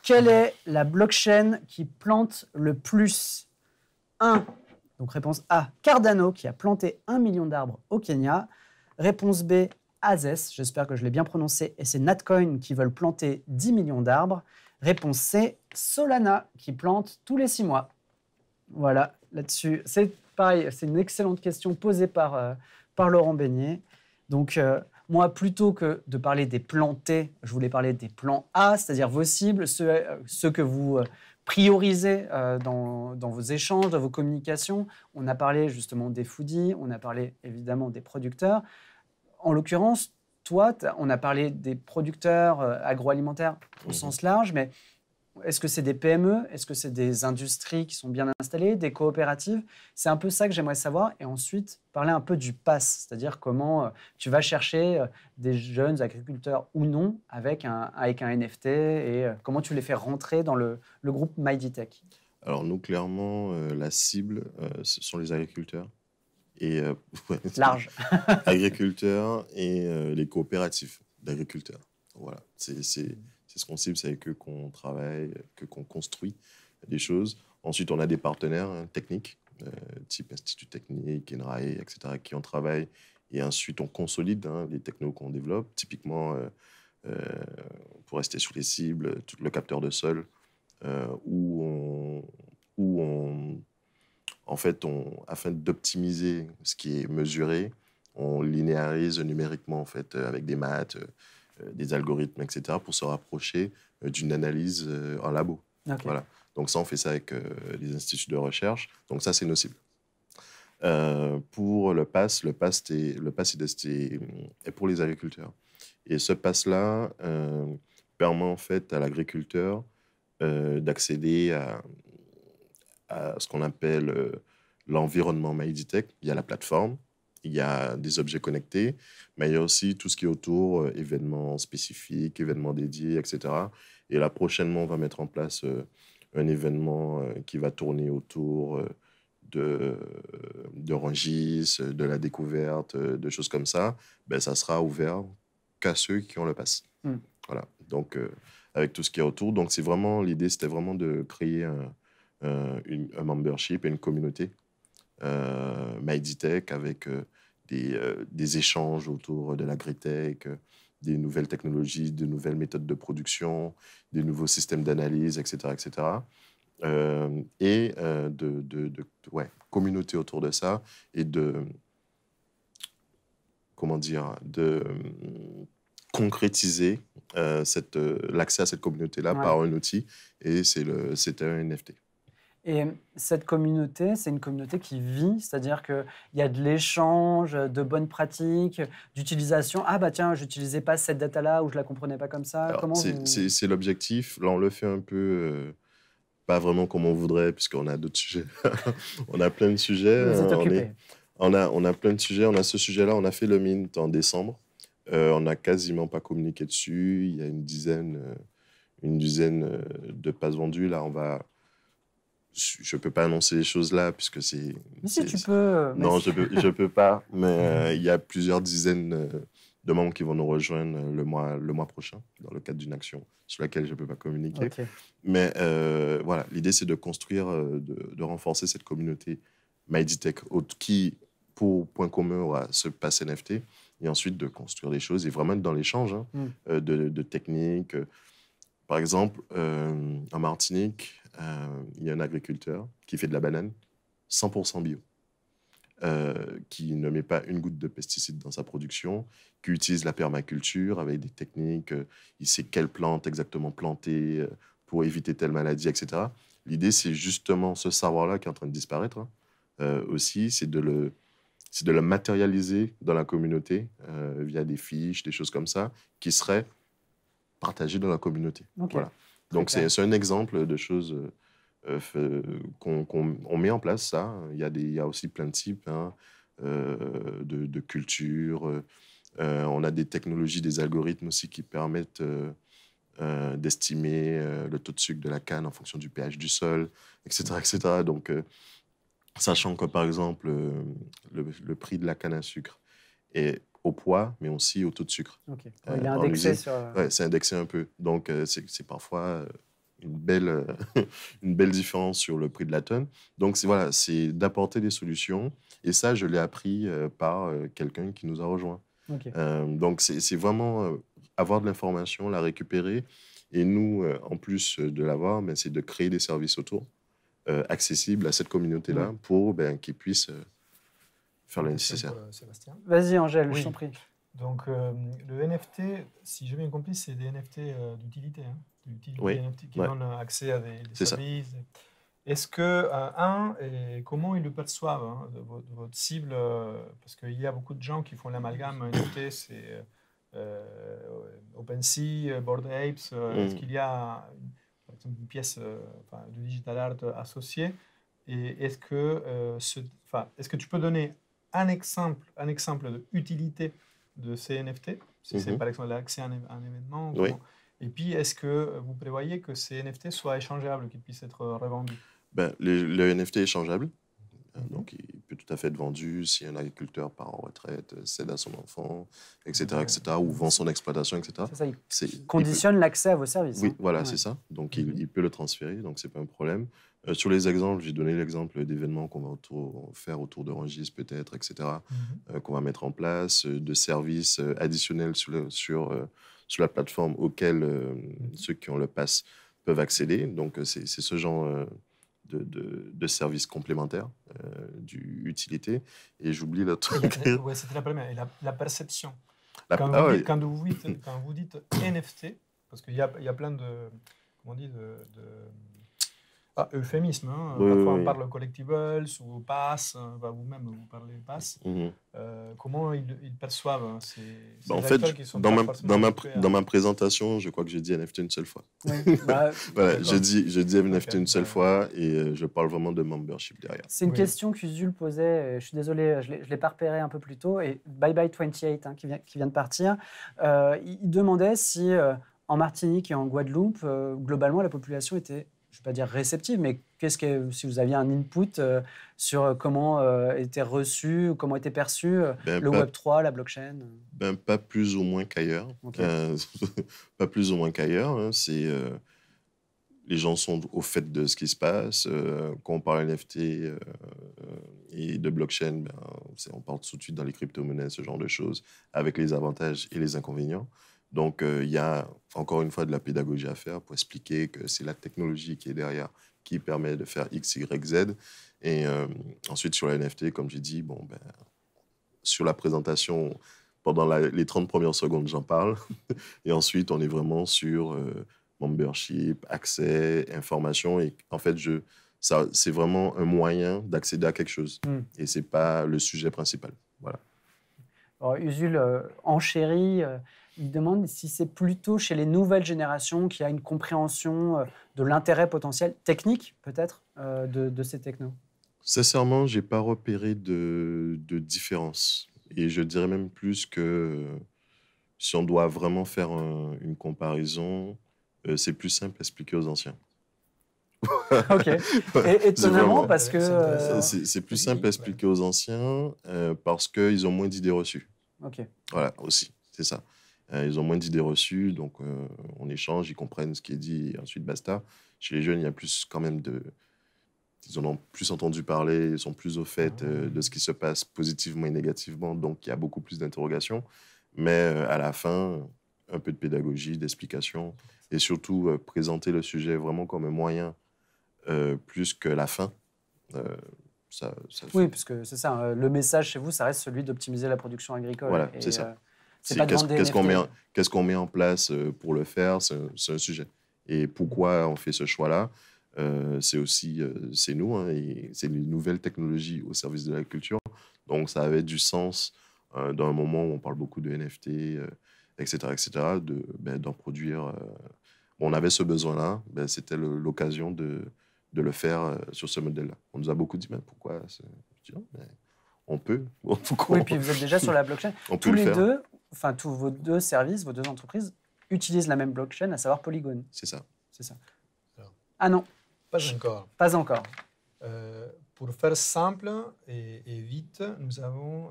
Quelle est la blockchain qui plante le plus? 1. Donc réponse A, Cardano, qui a planté 1 million d'arbres au Kenya. Réponse B, Azes, j'espère que je l'ai bien prononcé, et c'est Natcoin qui veulent planter 10 millions d'arbres. Réponse C, Solana, qui plante tous les 6 mois. Voilà, là-dessus, c'est pareil, c'est une excellente question posée par Laurent Beignet. Donc, moi, plutôt que de parler des plans T, je voulais parler des plans A, c'est-à-dire vos cibles, ceux que vous priorisez dans vos échanges, dans vos communications. On a parlé justement des foodies, on a parlé évidemment des producteurs. En l'occurrence, toi, on a parlé des producteurs agroalimentaires au sens large, mais est-ce que c'est des PME? Est-ce que c'est des industries qui sont bien installées, des coopératives? C'est un peu ça que j'aimerais savoir. Et ensuite, parler un peu du pass, c'est-à-dire comment tu vas chercher des jeunes agriculteurs ou non avec un NFT et comment tu les fais rentrer dans le groupe MyDtech. Alors nous, clairement, la cible, ce sont les agriculteurs. Et, large. Agriculteurs et les coopératives d'agriculteurs. Voilà, c'est ce qu'on cible, c'est avec eux qu'on travaille, qu'on construit des choses. Ensuite, on a des partenaires techniques, type Institut Technique, INRAE, etc., qui on travaille. Et ensuite, on consolide les technos qu'on développe. Typiquement, pour rester sur les cibles, tout le capteur de sol, en fait, afin d'optimiser ce qui est mesuré, on linéarise numériquement en fait, avec des maths, des algorithmes, etc., pour se rapprocher d'une analyse en labo. Okay. Voilà. Donc ça, on fait ça avec les instituts de recherche. Donc ça, c'est nos cibles. Pour le pass est pour les agriculteurs. Et ce pass-là permet en fait à l'agriculteur d'accéder à ce qu'on appelle l'environnement MyDtech. Il y a la plateforme, il y a des objets connectés, mais il y a aussi tout ce qui est autour, événements spécifiques, événements dédiés, etc. Et là, prochainement, on va mettre en place un événement qui va tourner autour de Rungis, de la découverte, de choses comme ça. Ben, ça sera ouvert qu'à ceux qui ont le pass. Voilà. Donc, avec tout ce qui est autour. Donc, l'idée, c'était vraiment de créer un membership et une communauté MyDtech avec des échanges autour de l'agritech, des nouvelles technologies, de nouvelles méthodes de production, des nouveaux systèmes d'analyse, etc., etc. Communauté autour de ça et de concrétiser l'accès à cette communauté-là par un outil, et c'était un NFT. Et cette communauté, c'est une communauté qui vit, c'est-à-dire qu'il y a de l'échange, de bonnes pratiques, d'utilisation. Ah bah tiens, j'utilisais pas cette data-là ou je la comprenais pas comme ça. Alors, c'est l'objectif. Là, on le fait un peu, pas vraiment comme on voudrait, puisqu'on a d'autres sujets. On a plein de sujets. Vous êtes occupés. On a plein de sujets. On a ce sujet-là, on a fait le mint en décembre. On n'a quasiment pas communiqué dessus. Il y a une dizaine de passes vendues. Là, je ne peux pas annoncer les choses là, puisque c'est... Mais si, tu peux. Non, je peux pas, mais il y a plusieurs dizaines de membres qui vont nous rejoindre le mois prochain, dans le cadre d'une action sur laquelle je ne peux pas communiquer. Ok. Mais voilà, l'idée, c'est de construire, de renforcer cette communauté MyDTech qui, pour point commun, aura ce pass NFT, et ensuite de construire des choses et vraiment être dans l'échange de techniques. Par exemple, en Martinique, il y a un agriculteur qui fait de la banane 100% bio, qui ne met pas une goutte de pesticides dans sa production, qui utilise la permaculture avec des techniques, il sait quelle plante exactement planter pour éviter telle maladie, etc. L'idée, c'est justement ce savoir-là qui est en train de disparaître aussi, c'est de le matérialiser dans la communauté via des fiches, des choses comme ça, qui seraient partagées dans la communauté. Okay. Voilà. Donc, c'est un exemple de choses qu'on met en place, ça. Il y a aussi plein de types de culture. On a des technologies, des algorithmes aussi qui permettent d'estimer le taux de sucre de la canne en fonction du pH du sol, etc. etc. Donc, sachant que, par exemple, le prix de la canne à sucre est au poids, mais aussi au taux de sucre. Okay. Il est indexé sur... Ouais, c'est indexé un peu. Donc, c'est parfois une belle différence sur le prix de la tonne. Donc, c'est d'apporter des solutions. Et ça, je l'ai appris par quelqu'un qui nous a rejoints. Okay. Donc, c'est vraiment avoir de l'information, la récupérer. Et nous, en plus de l'avoir, c'est de créer des services autour, accessibles à cette communauté-là, pour qu'ils puissent faire le nécessaire. Sébastien. Vas-y, Angèle, je t'en prie. Donc, le NFT, si j'ai bien compris, c'est des NFT d'utilité. Oui. NFT qui donnent accès à des services. Ça. Est-ce que, et comment ils le perçoivent de votre cible parce qu'il y a beaucoup de gens qui font l'amalgame. NFT, c'est OpenSea, Bored Apes. Est-ce qu'il y a, par exemple, une pièce de digital art associée? Et est-ce que tu peux donner un exemple d'utilité de ces NFT, si c'est par exemple l'accès à un événement. Oui. Et puis, est-ce que vous prévoyez que ces NFT soient échangeables, qu'ils puissent être revendus? Le NFT est échangeable. Donc, il peut tout à fait être vendu si un agriculteur part en retraite, cède à son enfant, etc., ou vend son exploitation, etc. C'est ça, il conditionne l'accès à vos services. Oui, voilà, c'est ça. Donc, il peut le transférer, donc ce n'est pas un problème. Sur les exemples, j'ai donné l'exemple d'événements qu'on va faire autour de Rungis, peut-être, etc., qu'on va mettre en place, de services additionnels sur la plateforme auxquels ceux qui ont le pass peuvent accéder. Donc, c'est ce genre de services complémentaires, d'utilité. Et j'oublie le truc. Oui, c'était la première. Et la perception. Quand vous dites NFT, parce qu'il y a plein de... Comment on dit euphémisme. Parfois, on parle collectibles ou pass. Vous-même, vous parlez pass. Comment ils perçoivent ces en fait, qui sont dans ma présentation, je crois que j'ai dit NFT une seule fois. Oui. Voilà, je dis NFT une seule fois et je parle vraiment de membership derrière. C'est une question qu'Usul posait. Je suis désolé, je ne l'ai pas repéré un peu plus tôt. Et Bye Bye 28, qui vient de partir, il demandait si en Martinique et en Guadeloupe, globalement, la population était, je ne vais pas dire réceptive, mais si vous aviez un input sur comment était reçu, ou comment était perçu le Web3, la blockchain? Pas plus ou moins qu'ailleurs. Okay. Pas plus ou moins qu'ailleurs. Les gens sont au fait de ce qui se passe. Quand on parle NFT et de blockchain, on parle tout de suite dans les crypto-monnaies, ce genre de choses, avec les avantages et les inconvénients. Donc, il y a encore une fois de la pédagogie à faire pour expliquer que c'est la technologie qui est derrière qui permet de faire X, Y, Z. Et ensuite, sur la NFT, comme j'ai dit, sur la présentation, pendant les 30 premières secondes, j'en parle. Et ensuite, on est vraiment sur membership, accès, information. Et en fait, c'est vraiment un moyen d'accéder à quelque chose. Et ce n'est pas le sujet principal. Voilà. Alors, Usul enchérit. Il demande si c'est plutôt chez les nouvelles générations qu'il y a une compréhension de l'intérêt potentiel technique, peut-être, de ces technos. Sincèrement, je n'ai pas repéré de différence. Et je dirais même plus que Si on doit vraiment faire une comparaison, c'est plus simple à expliquer aux anciens. Ok. Et étonnamment, parce que... C'est plus simple à expliquer aux anciens parce qu'ils ont moins d'idées reçues. Ok. Voilà, aussi, c'est ça. Ils ont moins d'idées reçues, donc on échange, ils comprennent ce qui est dit, et ensuite basta. Chez les jeunes, il y a plus quand même de... Ils en ont plus entendu parler, ils sont plus au fait de ce qui se passe positivement et négativement, donc il y a beaucoup plus d'interrogations. Mais à la fin, un peu de pédagogie, d'explication, et surtout présenter le sujet vraiment comme un moyen plus que la fin. Ça oui, parce que c'est ça, le message chez vous, ça reste celui d'optimiser la production agricole. Voilà, c'est ça. C'est pas de vendre des NFT. Qu'est-ce qu'on met en place pour le faire, c'est un sujet. Et pourquoi on fait ce choix-là, c'est aussi, c'est nous, hein, et c'est les nouvelles technologies au service de la culture. Donc ça avait du sens dans un moment où on parle beaucoup de NFT, etc., d'en produire. On avait ce besoin-là, c'était l'occasion de le faire sur ce modèle-là. On nous a beaucoup dit, mais pourquoi je dis, non, mais on peut. Oui, puis vous êtes déjà sur la blockchain. Tous les deux, enfin tous vos deux services, vos deux entreprises utilisent la même blockchain, à savoir Polygon. C'est ça. C'est ça. Ah non. Pas encore. Pas encore. Pour faire simple et vite, nous avons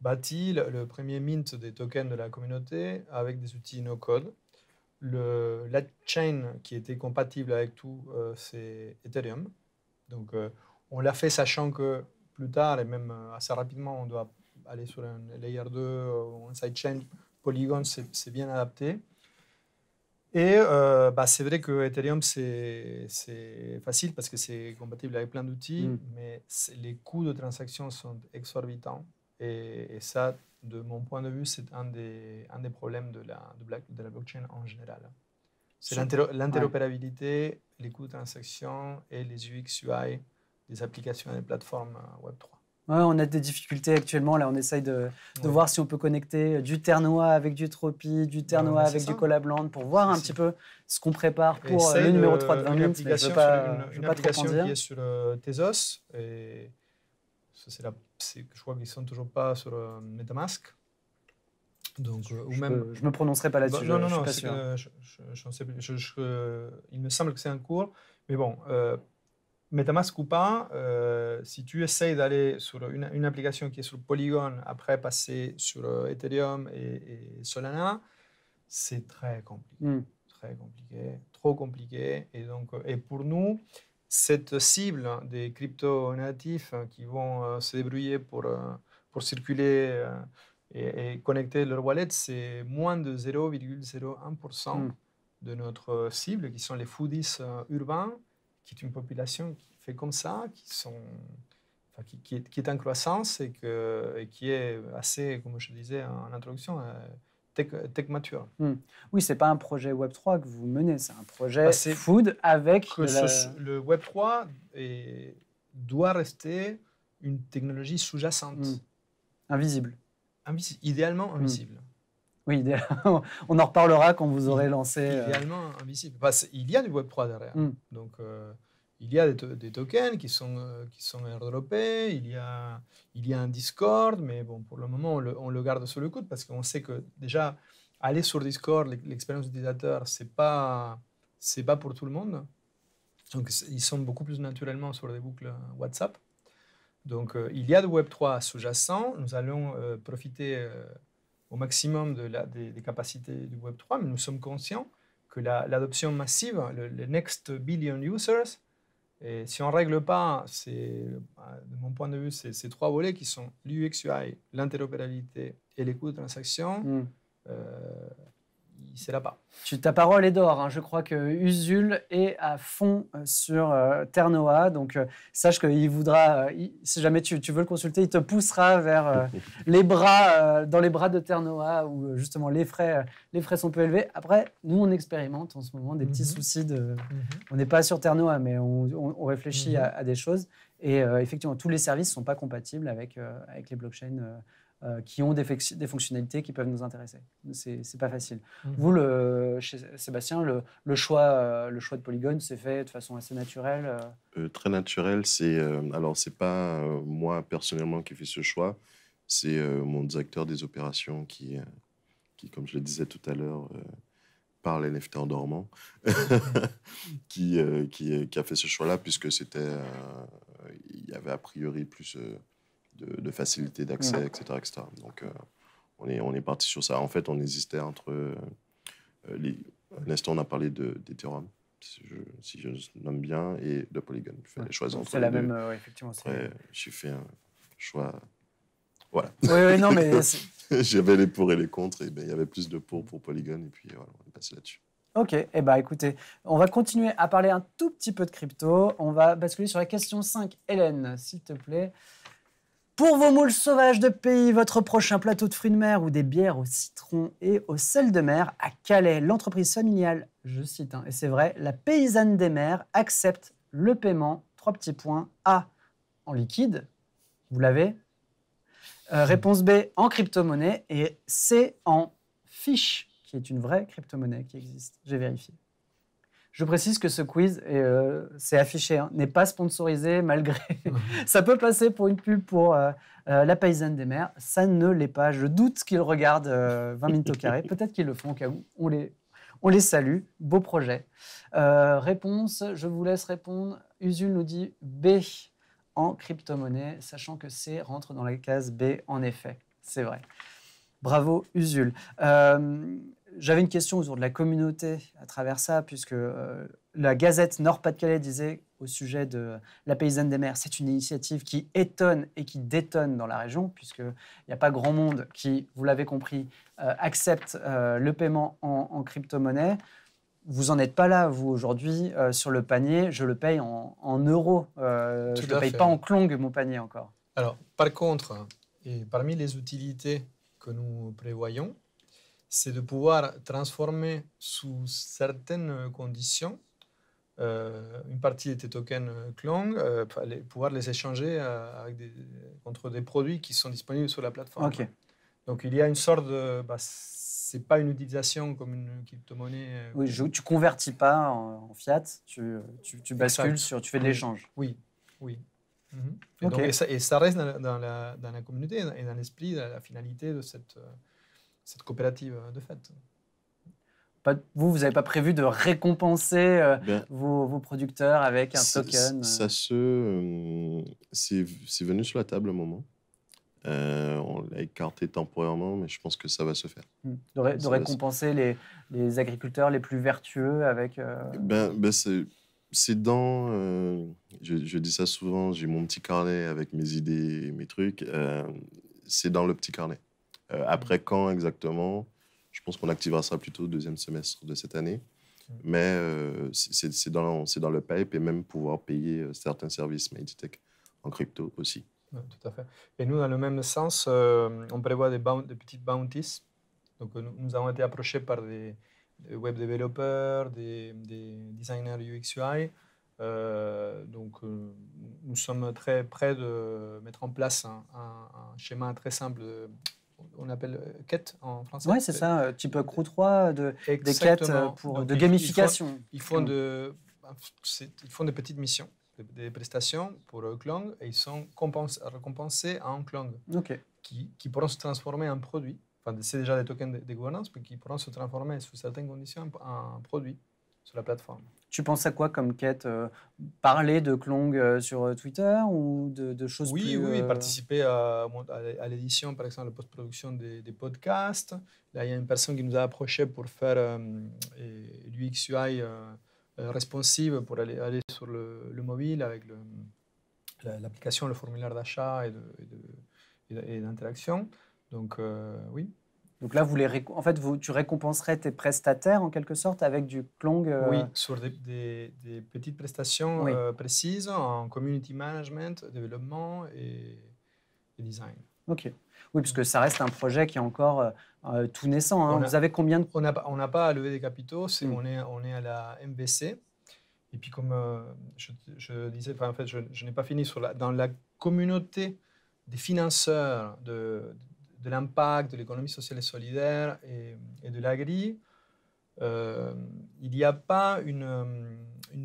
bâti le premier mint des tokens de la communauté avec des outils no-code. La chain qui était compatible avec tout, c'est Ethereum. Donc, on l'a fait sachant que plus tard, et même assez rapidement, on doit aller sur un layer 2 ou un sidechain. Polygon, c'est bien adapté. Et c'est vrai que Ethereum, c'est facile parce que c'est compatible avec plein d'outils, mais les coûts de transaction sont exorbitants. Et ça, de mon point de vue, c'est un des problèmes de la blockchain en général. C'est l'interopérabilité, les coûts de transaction et les UX, UI des applications et des plateformes Web3. Ouais, on a des difficultés actuellement. Là, on essaye de voir si on peut connecter du Ternoa avec du Tropi, du Ternoa avec du Collabland pour voir un petit peu ce qu'on prépare pour le numéro 3 de 20 minutes. Une application qui est sur Tezos. Et ça, je crois qu'ils ne sont toujours pas sur MetaMask. Donc, je me prononcerai pas là-dessus. Non, je suis pas sûr. Je ne sais plus. Il me semble que c'est en cours. Mais bon, MetaMask ou pas, si tu essayes d'aller sur une application qui est sur Polygon, après passer sur Ethereum et Solana, c'est très compliqué. Très compliqué, trop compliqué. Et pour nous, cette cible des crypto-natifs qui vont se débrouiller pour circuler et connecter leur wallet, c'est moins de 0,01% de notre cible, qui sont les foodies urbains, qui est une population qui fait comme ça, qui est en croissance et qui est assez, comme je disais en introduction, tech mature. Oui, ce n'est pas un projet Web3 que vous menez, c'est un projet food avec... Le Web3 doit rester une technologie sous-jacente. Invisible. Idéalement invisible. Oui, idéalement. On en reparlera quand vous aurez lancé... Idéalement invisible. Il y a du Web3 derrière. Donc, il y a des tokens qui sont airdroppés, il y a un Discord, mais bon, pour le moment, on le garde sous le coude parce qu'on sait que déjà, aller sur Discord, l'expérience utilisateur, c'est pas pour tout le monde. Donc, ils sont beaucoup plus naturellement sur des boucles WhatsApp. Donc, il y a du Web3 sous-jacent. Nous allons profiter au maximum des capacités du Web3, mais nous sommes conscients que l'adoption massive, le next billion users, et si on ne règle pas, de mon point de vue, ces trois volets qui sont l'UX, UI, l'interopérabilité et les coûts de transaction, c'est là-bas. Ta parole est d'or. Hein. Je crois que Usul est à fond sur Ternoa. Donc, sache qu'il voudra, si jamais tu veux le consulter, il te poussera vers dans les bras de Ternoa où justement les frais sont peu élevés. Après, nous, on expérimente en ce moment des petits soucis de... On n'est pas sur Ternoa, mais on réfléchit à des choses. Et effectivement, tous les services ne sont pas compatibles avec les blockchains qui ont des fonctionnalités qui peuvent nous intéresser. C'est pas facile. Vous, chez Sébastien, le choix de Polygon s'est fait de façon assez naturelle Très naturel. Alors, c'est pas moi personnellement qui ai fait ce choix. C'est mon directeur des opérations qui qui, comme je le disais tout à l'heure, parle NFT en dormant, qui a fait ce choix-là, puisque il y avait a priori plus de facilité d'accès, etc., etc. Donc, on est parti sur ça. En fait, on hésitait entre à l'instant, on a parlé d'Ethereum, si je nomme bien, et de Polygon. Il fallait choisir entre c'est les la deux. même, effectivement. Après, j'ai fait un choix. Voilà. Oui, non, mais J'avais les pour et les contre, et ben, il y avait plus de pour Polygon, et puis voilà, on est passé là-dessus. Ok, eh ben, écoutez, on va continuer à parler un tout petit peu de crypto. On va basculer sur la question 5. Hélène, s'il te plaît. Pour vos moules sauvages de pays, votre prochain plateau de fruits de mer ou des bières au citron et au sel de mer, à Calais, l'entreprise familiale, je cite, et c'est vrai, la paysanne des mers accepte le paiement, 3 petits points, A, en liquide, vous l'avez, réponse B, en crypto-monnaie, et C, en fiche, qui est une vraie crypto-monnaie qui existe. J'ai vérifié. Je précise que ce quiz, c'est affiché, n'est pas sponsorisé, malgré... Ça peut passer pour une pub pour la paysanne des mers. Ça ne l'est pas. Je doute qu'ils regardent 20 minutes au carré. Peut-être qu'ils le font au cas où. On les salue. Beau projet. Réponse, je vous laisse répondre. Usul nous dit B en crypto-monnaie, sachant que C rentre dans la case B, en effet. C'est vrai. Bravo, Usul. J'avais une question autour de la communauté à travers ça, puisque la Gazette Nord-Pas-de-Calais disait au sujet de la paysanne des mers, c'est une initiative qui étonne et qui détonne dans la région, puisqu'il n'y a pas grand monde qui, vous l'avez compris, accepte le paiement en crypto-monnaie. Vous n'en êtes pas là, vous, aujourd'hui, sur le panier. Je le paye en euros. Je ne le paye pas en clong, mon panier, encore. Alors, par contre, et parmi les utilités que nous prévoyons, c'est de pouvoir transformer sous certaines conditions une partie de tes tokens Clong, pouvoir les échanger contre des produits qui sont disponibles sur la plateforme. Okay. Donc il y a une sorte de... c'est pas une utilisation comme une crypto-monnaie. Oui, tu ne convertis pas en fiat, tu bascules tu fais de l'échange. Oui, oui. Okay. Donc, et ça reste dans la communauté et dans l'esprit, la finalité de cette coopérative de fait. Vous n'avez pas prévu de récompenser vos producteurs avec un token c'est venu sur la table un moment. On l'a écarté temporairement, mais je pense que ça va se faire. De récompenser les agriculteurs les plus vertueux avec... c'est dans... je dis ça souvent, j'ai mon petit carnet avec mes idées et mes trucs. C'est dans le petit carnet. Après, quand exactement, je pense qu'on activera ça plutôt au deuxième semestre de cette année. Mais c'est dans le pipe, et même pouvoir payer certains services Meditech en crypto aussi. Oui, tout à fait. Et nous, dans le même sens, on prévoit des petites bounties. Donc, nous avons été approchés par des web développeurs, des designers UX UI. Donc, nous sommes très près de mettre en place un schéma très simple. On appelle quête en français. Oui, c'est ça, type Crew 3, des quêtes de gamification. Ils font des petites missions, des prestations pour Clong, et ils sont récompensés en Clong, qui pourront se transformer en produits. Enfin, c'est déjà des tokens de gouvernance, mais qui pourront se transformer sous certaines conditions en produits sur la plateforme. Tu penses à quoi comme quête parler de Clong sur Twitter ou de choses plus... Oui, participer à l'édition, par exemple, la post-production des podcasts. Là, il y a une personne qui nous a approché pour faire l'UX UI responsive pour aller sur le mobile avec l'application, le formulaire d'achat et d'interaction. Donc, oui. Donc là, tu récompenserais tes prestataires en quelque sorte avec du Clong Oui, sur des petites prestations précises en community management, développement et design. Ok. Oui, parce que ça reste un projet qui est encore tout naissant. Hein. Vous avez combien de... On n'a pas à lever des capitaux, on est à la MVC. Et puis comme je disais, en fait, je n'ai pas fini dans la communauté des financeurs de l'impact, de l'économie sociale et solidaire et de l'agri, il n'y a pas une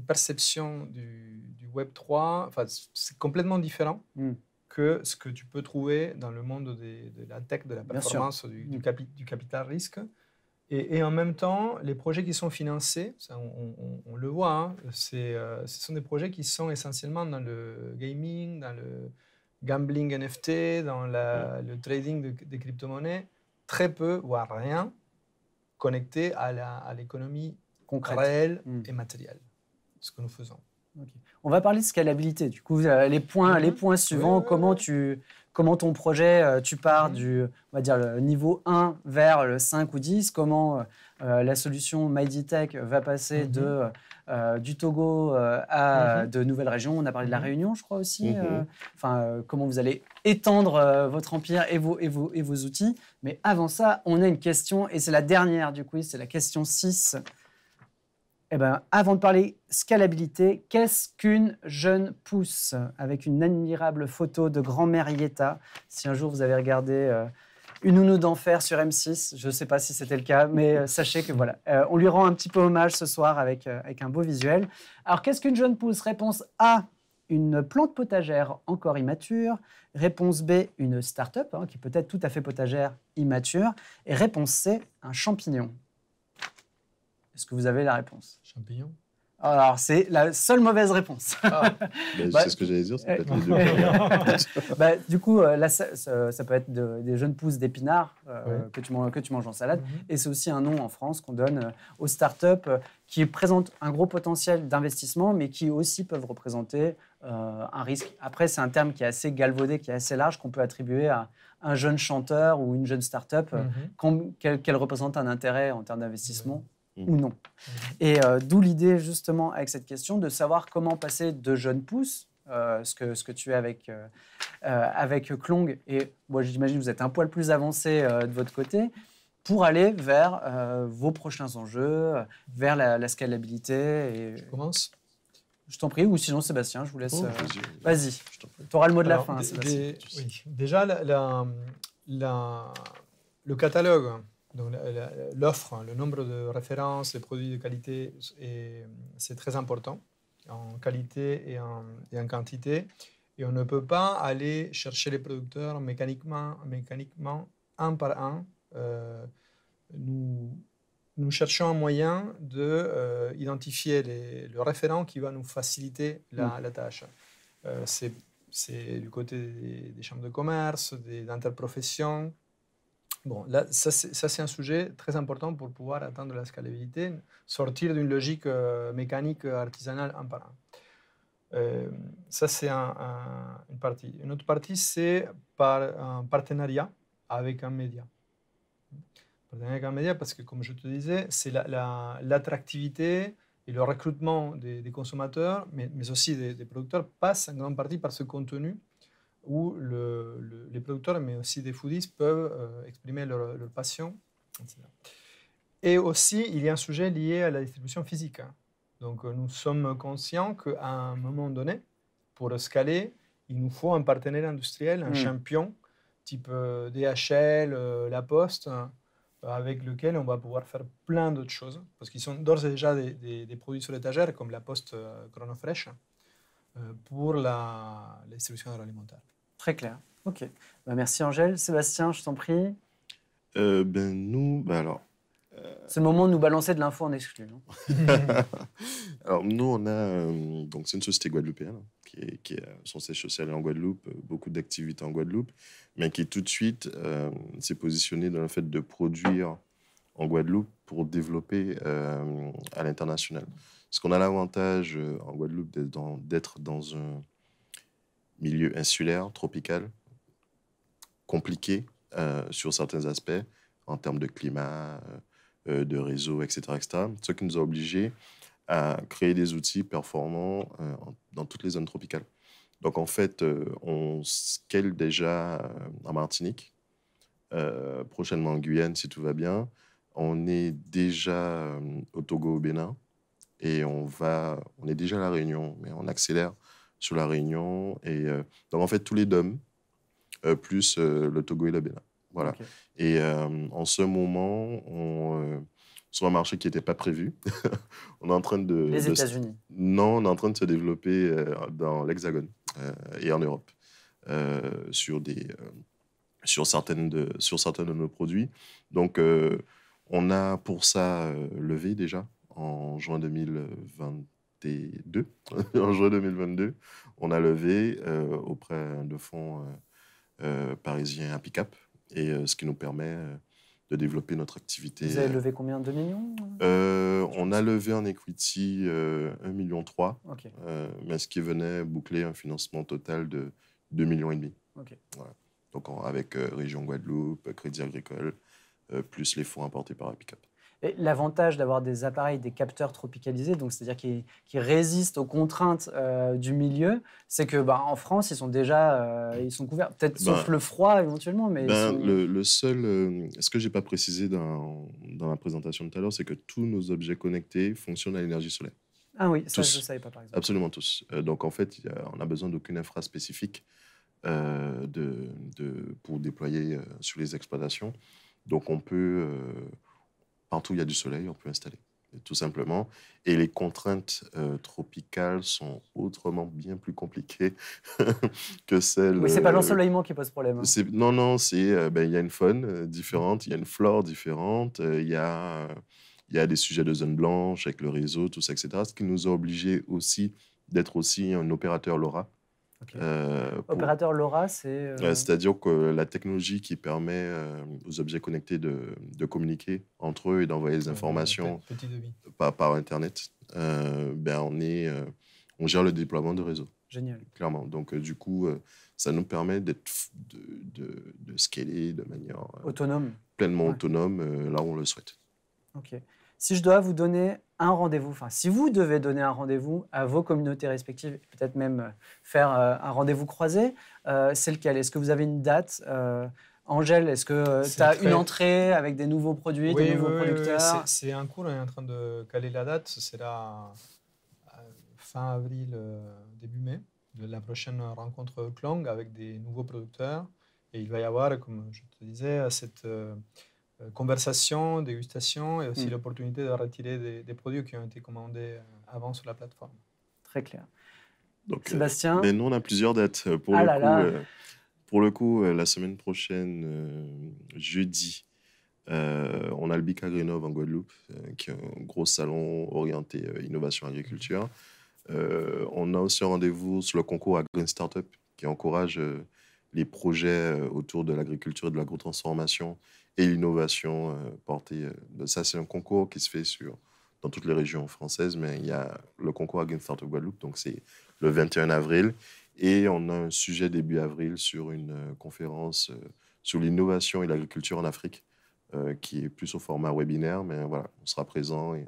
perception du Web3, enfin, c'est complètement différent que ce que tu peux trouver dans le monde de la tech, de la performance, du capital risque. Et en même temps, les projets qui sont financés, ça, on le voit, hein, ce sont des projets qui sont essentiellement dans le gaming, dans le gambling NFT, dans le trading des crypto-monnaies, très peu, voire rien, connecté à l'économie réelle et matérielle, ce que nous faisons. Okay. On va parler de scalabilité. Du coup, les points suivants, comment ton projet, tu pars du, on va dire, le niveau 1 vers le 5 ou 10, comment la solution MyDtech va passer du Togo à de nouvelles régions. On a parlé de la Réunion, je crois aussi. Comment vous allez étendre votre empire et vos outils. Mais avant ça, on a une question, et c'est la dernière du quiz, c'est la question 6. Eh ben, avant de parler scalabilité, qu'est-ce qu'une jeune pousse? Avec une admirable photo de grand-mère Yetta. Si un jour vous avez regardé Une nounou d'enfer sur M6, je ne sais pas si c'était le cas, mais sachez que voilà, on lui rend un petit peu hommage ce soir avec un beau visuel. Alors, qu'est-ce qu'une jeune pousse? Réponse A, une plante potagère encore immature. Réponse B, une start-up qui peut être tout à fait potagère immature. Et réponse C, un champignon. Est-ce que vous avez la réponse? Champignon. Alors, c'est la seule mauvaise réponse. C'est ce que j'allais dire, ça peut être les deux. Du coup, là, ça peut être des jeunes pousses d'épinards que tu manges en salade. Et c'est aussi un nom en France qu'on donne aux startups qui présentent un gros potentiel d'investissement, mais qui aussi peuvent représenter un risque. Après, c'est un terme qui est assez galvaudé, qui est assez large, qu'on peut attribuer à un jeune chanteur ou une jeune startup, qu'elle représente un intérêt en termes d'investissement. Ou non. Et d'où l'idée, justement, avec cette question, de savoir comment passer de jeunes pousses, ce que tu es avec Klong, et moi, j'imagine que vous êtes un poil plus avancé de votre côté, pour aller vers vos prochains enjeux, vers la scalabilité. Et... Je commence. Je t'en prie, ou sinon, Sébastien, je vous laisse. Vas-y, tu auras le mot de la fin, Sébastien. Oui. Déjà, le catalogue, donc l'offre, le nombre de références, les produits de qualité, c'est très important en qualité et en quantité. Et on ne peut pas aller chercher les producteurs mécaniquement un par un. Nous cherchons un moyen d'identifier le référent qui va nous faciliter la tâche. C'est du côté des chambres de commerce, des interprofessions. Bon, là, ça c'est un sujet très important pour pouvoir atteindre la scalabilité, sortir d'une logique mécanique artisanale un par un. Ça, c'est une partie. Une autre partie, c'est par un partenariat avec un média. Partenariat avec un média parce que, comme je te disais, c'est l'attractivité et le recrutement des consommateurs, mais aussi des producteurs, passe en grande partie par ce contenu où les producteurs, mais aussi des foodies, peuvent exprimer leur passion, etc. Et aussi, il y a un sujet lié à la distribution physique. Donc, nous sommes conscients qu'à un moment donné, pour scaler, il nous faut un partenaire industriel, un champion, type DHL, La Poste, avec lequel on va pouvoir faire plein d'autres choses, parce qu'ils sont d'ores et déjà des produits sur l'étagère, comme La Poste Chronofresh, pour la distribution agroalimentaire. Très clair. OK. Merci Angèle. Sébastien, je t'en prie. C'est le moment de nous balancer de l'info en exclu. Alors, nous, on a... donc, c'est une société guadeloupéenne qui est son siège social en Guadeloupe, beaucoup d'activités en Guadeloupe, mais qui tout de suite s'est positionnée dans le fait de produire en Guadeloupe pour développer à l'international. Parce qu'on a l'avantage en Guadeloupe d'être dans un milieu insulaire, tropical, compliqué sur certains aspects, en termes de climat, de réseau, etc., etc. Ce qui nous a obligés à créer des outils performants dans toutes les zones tropicales. Donc, en fait, on scale déjà en Martinique, prochainement en Guyane, si tout va bien. On est déjà au Togo, au Bénin, et on est déjà à La Réunion, mais on accélère sur La Réunion. Et donc, en fait, tous les DOM, plus le Togo et le Bénin. Voilà. Okay. Et en ce moment, sur un marché qui n'était pas prévu, on est en train de... Les États-Unis. Non, on est en train de se développer dans l'Hexagone et en Europe. sur certains de nos produits. Donc, on a pour ça levé déjà en juin 2022. En juin 2022, on a levé auprès de fonds parisiens Apicap, et ce qui nous permet de développer notre activité. Vous avez levé combien? 2 millions? On a levé en equity 1,3 million, Okay. mais ce qui venait boucler un financement total de 2,5 millions. Okay. Voilà. Donc avec Région Guadeloupe, Crédit Agricole, plus les fonds apportés par Apicap. Et l'avantage d'avoir des appareils, des capteurs tropicalisés, donc c'est-à-dire qui résistent aux contraintes du milieu, c'est que en France, ils sont déjà ils sont couverts, peut-être sauf le froid éventuellement. Mais le seul, ce que je n'ai pas précisé dans la présentation de tout à l'heure, c'est que tous nos objets connectés fonctionnent à l'énergie solaire. Ah oui, ça tous. je ne savais pas par exemple. Absolument tous. Donc en fait, on n'a besoin d'aucune infra spécifique pour déployer sur les exploitations. Donc on peut... partout où il y a du soleil, on peut installer, tout simplement. Et les contraintes tropicales sont autrement bien plus compliquées que celles... Oui, ce n'est pas l'ensoleillement qui pose problème. Non, il y a une faune différente, il y a une flore différente, il y a des sujets de zone blanche avec le réseau, tout ça, etc. Ce qui nous a obligés aussi d'être aussi un opérateur LoRa. Okay. Opérateur LoRa, c'est... C'est-à-dire que la technologie qui permet aux objets connectés de communiquer entre eux et d'envoyer des informations par Internet, on gère le déploiement de réseau. Génial. Clairement. Donc, du coup, ça nous permet de scaler de manière pleinement autonome là où on le souhaite. OK. Si je dois vous donner un rendez-vous, si vous devez donner un rendez-vous à vos communautés respectives, peut-être même faire un rendez-vous croisé, c'est lequel? Est-ce que vous avez une date? Angèle, est-ce que tu as une entrée avec des nouveaux produits, des nouveaux producteurs? Oui, c'est en cours, on est en train de caler la date. Ce sera fin avril, début mai, de la prochaine rencontre Klong avec des nouveaux producteurs. Et il va y avoir, comme je te disais, cette... conversation, dégustation et aussi l'opportunité de retirer des produits qui ont été commandés avant sur la plateforme. Très clair. Donc, Sébastien? Mais nous, on a plusieurs dates. Pour le coup, la semaine prochaine, jeudi, on a le BIC Agrinov en Guadeloupe, qui est un gros salon orienté innovation agriculture. On a aussi un rendez-vous sur le concours Green Startup qui encourage les projets autour de l'agriculture et de l'agrotransformation et l'innovation portée. Ça, c'est un concours qui se fait dans toutes les régions françaises, mais il y a le concours Green Startup Guadeloupe, donc c'est le 21 avril. Et on a un sujet début avril sur une conférence sur l'innovation et l'agriculture en Afrique, qui est plus au format webinaire, mais voilà, on sera présent et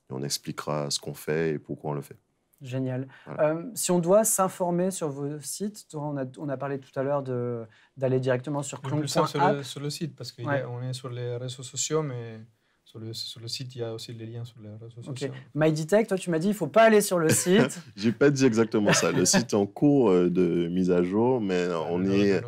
on expliquera ce qu'on fait et pourquoi on le fait. Génial. Voilà. Si on doit s'informer sur vos sites, on a parlé tout à l'heure d'aller directement sur Klong.app. Sur le site, parce qu'on est sur les réseaux sociaux, mais sur le site, il y a aussi les liens sur les réseaux sociaux. MyDtech, toi, tu m'as dit qu'il ne faut pas aller sur le site. Je n'ai pas dit exactement ça. Le site est en cours de mise à jour, mais on est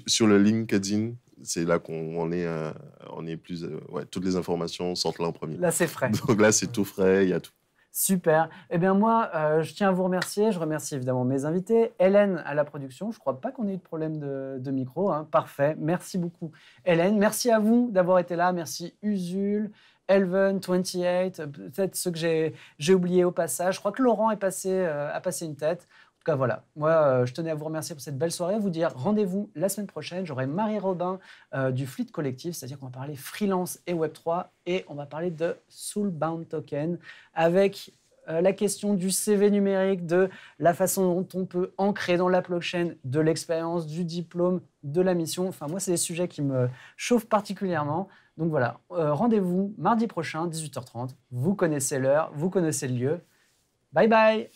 sur le LinkedIn. C'est là qu'on est plus... toutes les informations sortent là en premier. Là, c'est frais. Donc là, c'est tout frais, il y a tout. Super. Eh bien, moi, je tiens à vous remercier. Je remercie évidemment mes invités. Hélène à la production. Je ne crois pas qu'on ait eu de problème de micro. Parfait. Merci beaucoup, Hélène. Merci à vous d'avoir été là. Merci, Usul, Elven, 28, peut-être ceux que j'ai oubliés au passage. Je crois que Laurent a passé une tête. En tout cas, voilà. Moi, je tenais à vous remercier pour cette belle soirée. Vous dire rendez-vous la semaine prochaine. J'aurai Marie Robin du Fleet Collectif, c'est-à-dire qu'on va parler freelance et Web3 et on va parler de Soulbound Token avec la question du CV numérique, de la façon dont on peut ancrer dans la blockchain de l'expérience, du diplôme, de la mission. Enfin, moi, c'est des sujets qui me chauffent particulièrement. Donc voilà, rendez-vous mardi prochain, 18h30. Vous connaissez l'heure, vous connaissez le lieu. Bye bye!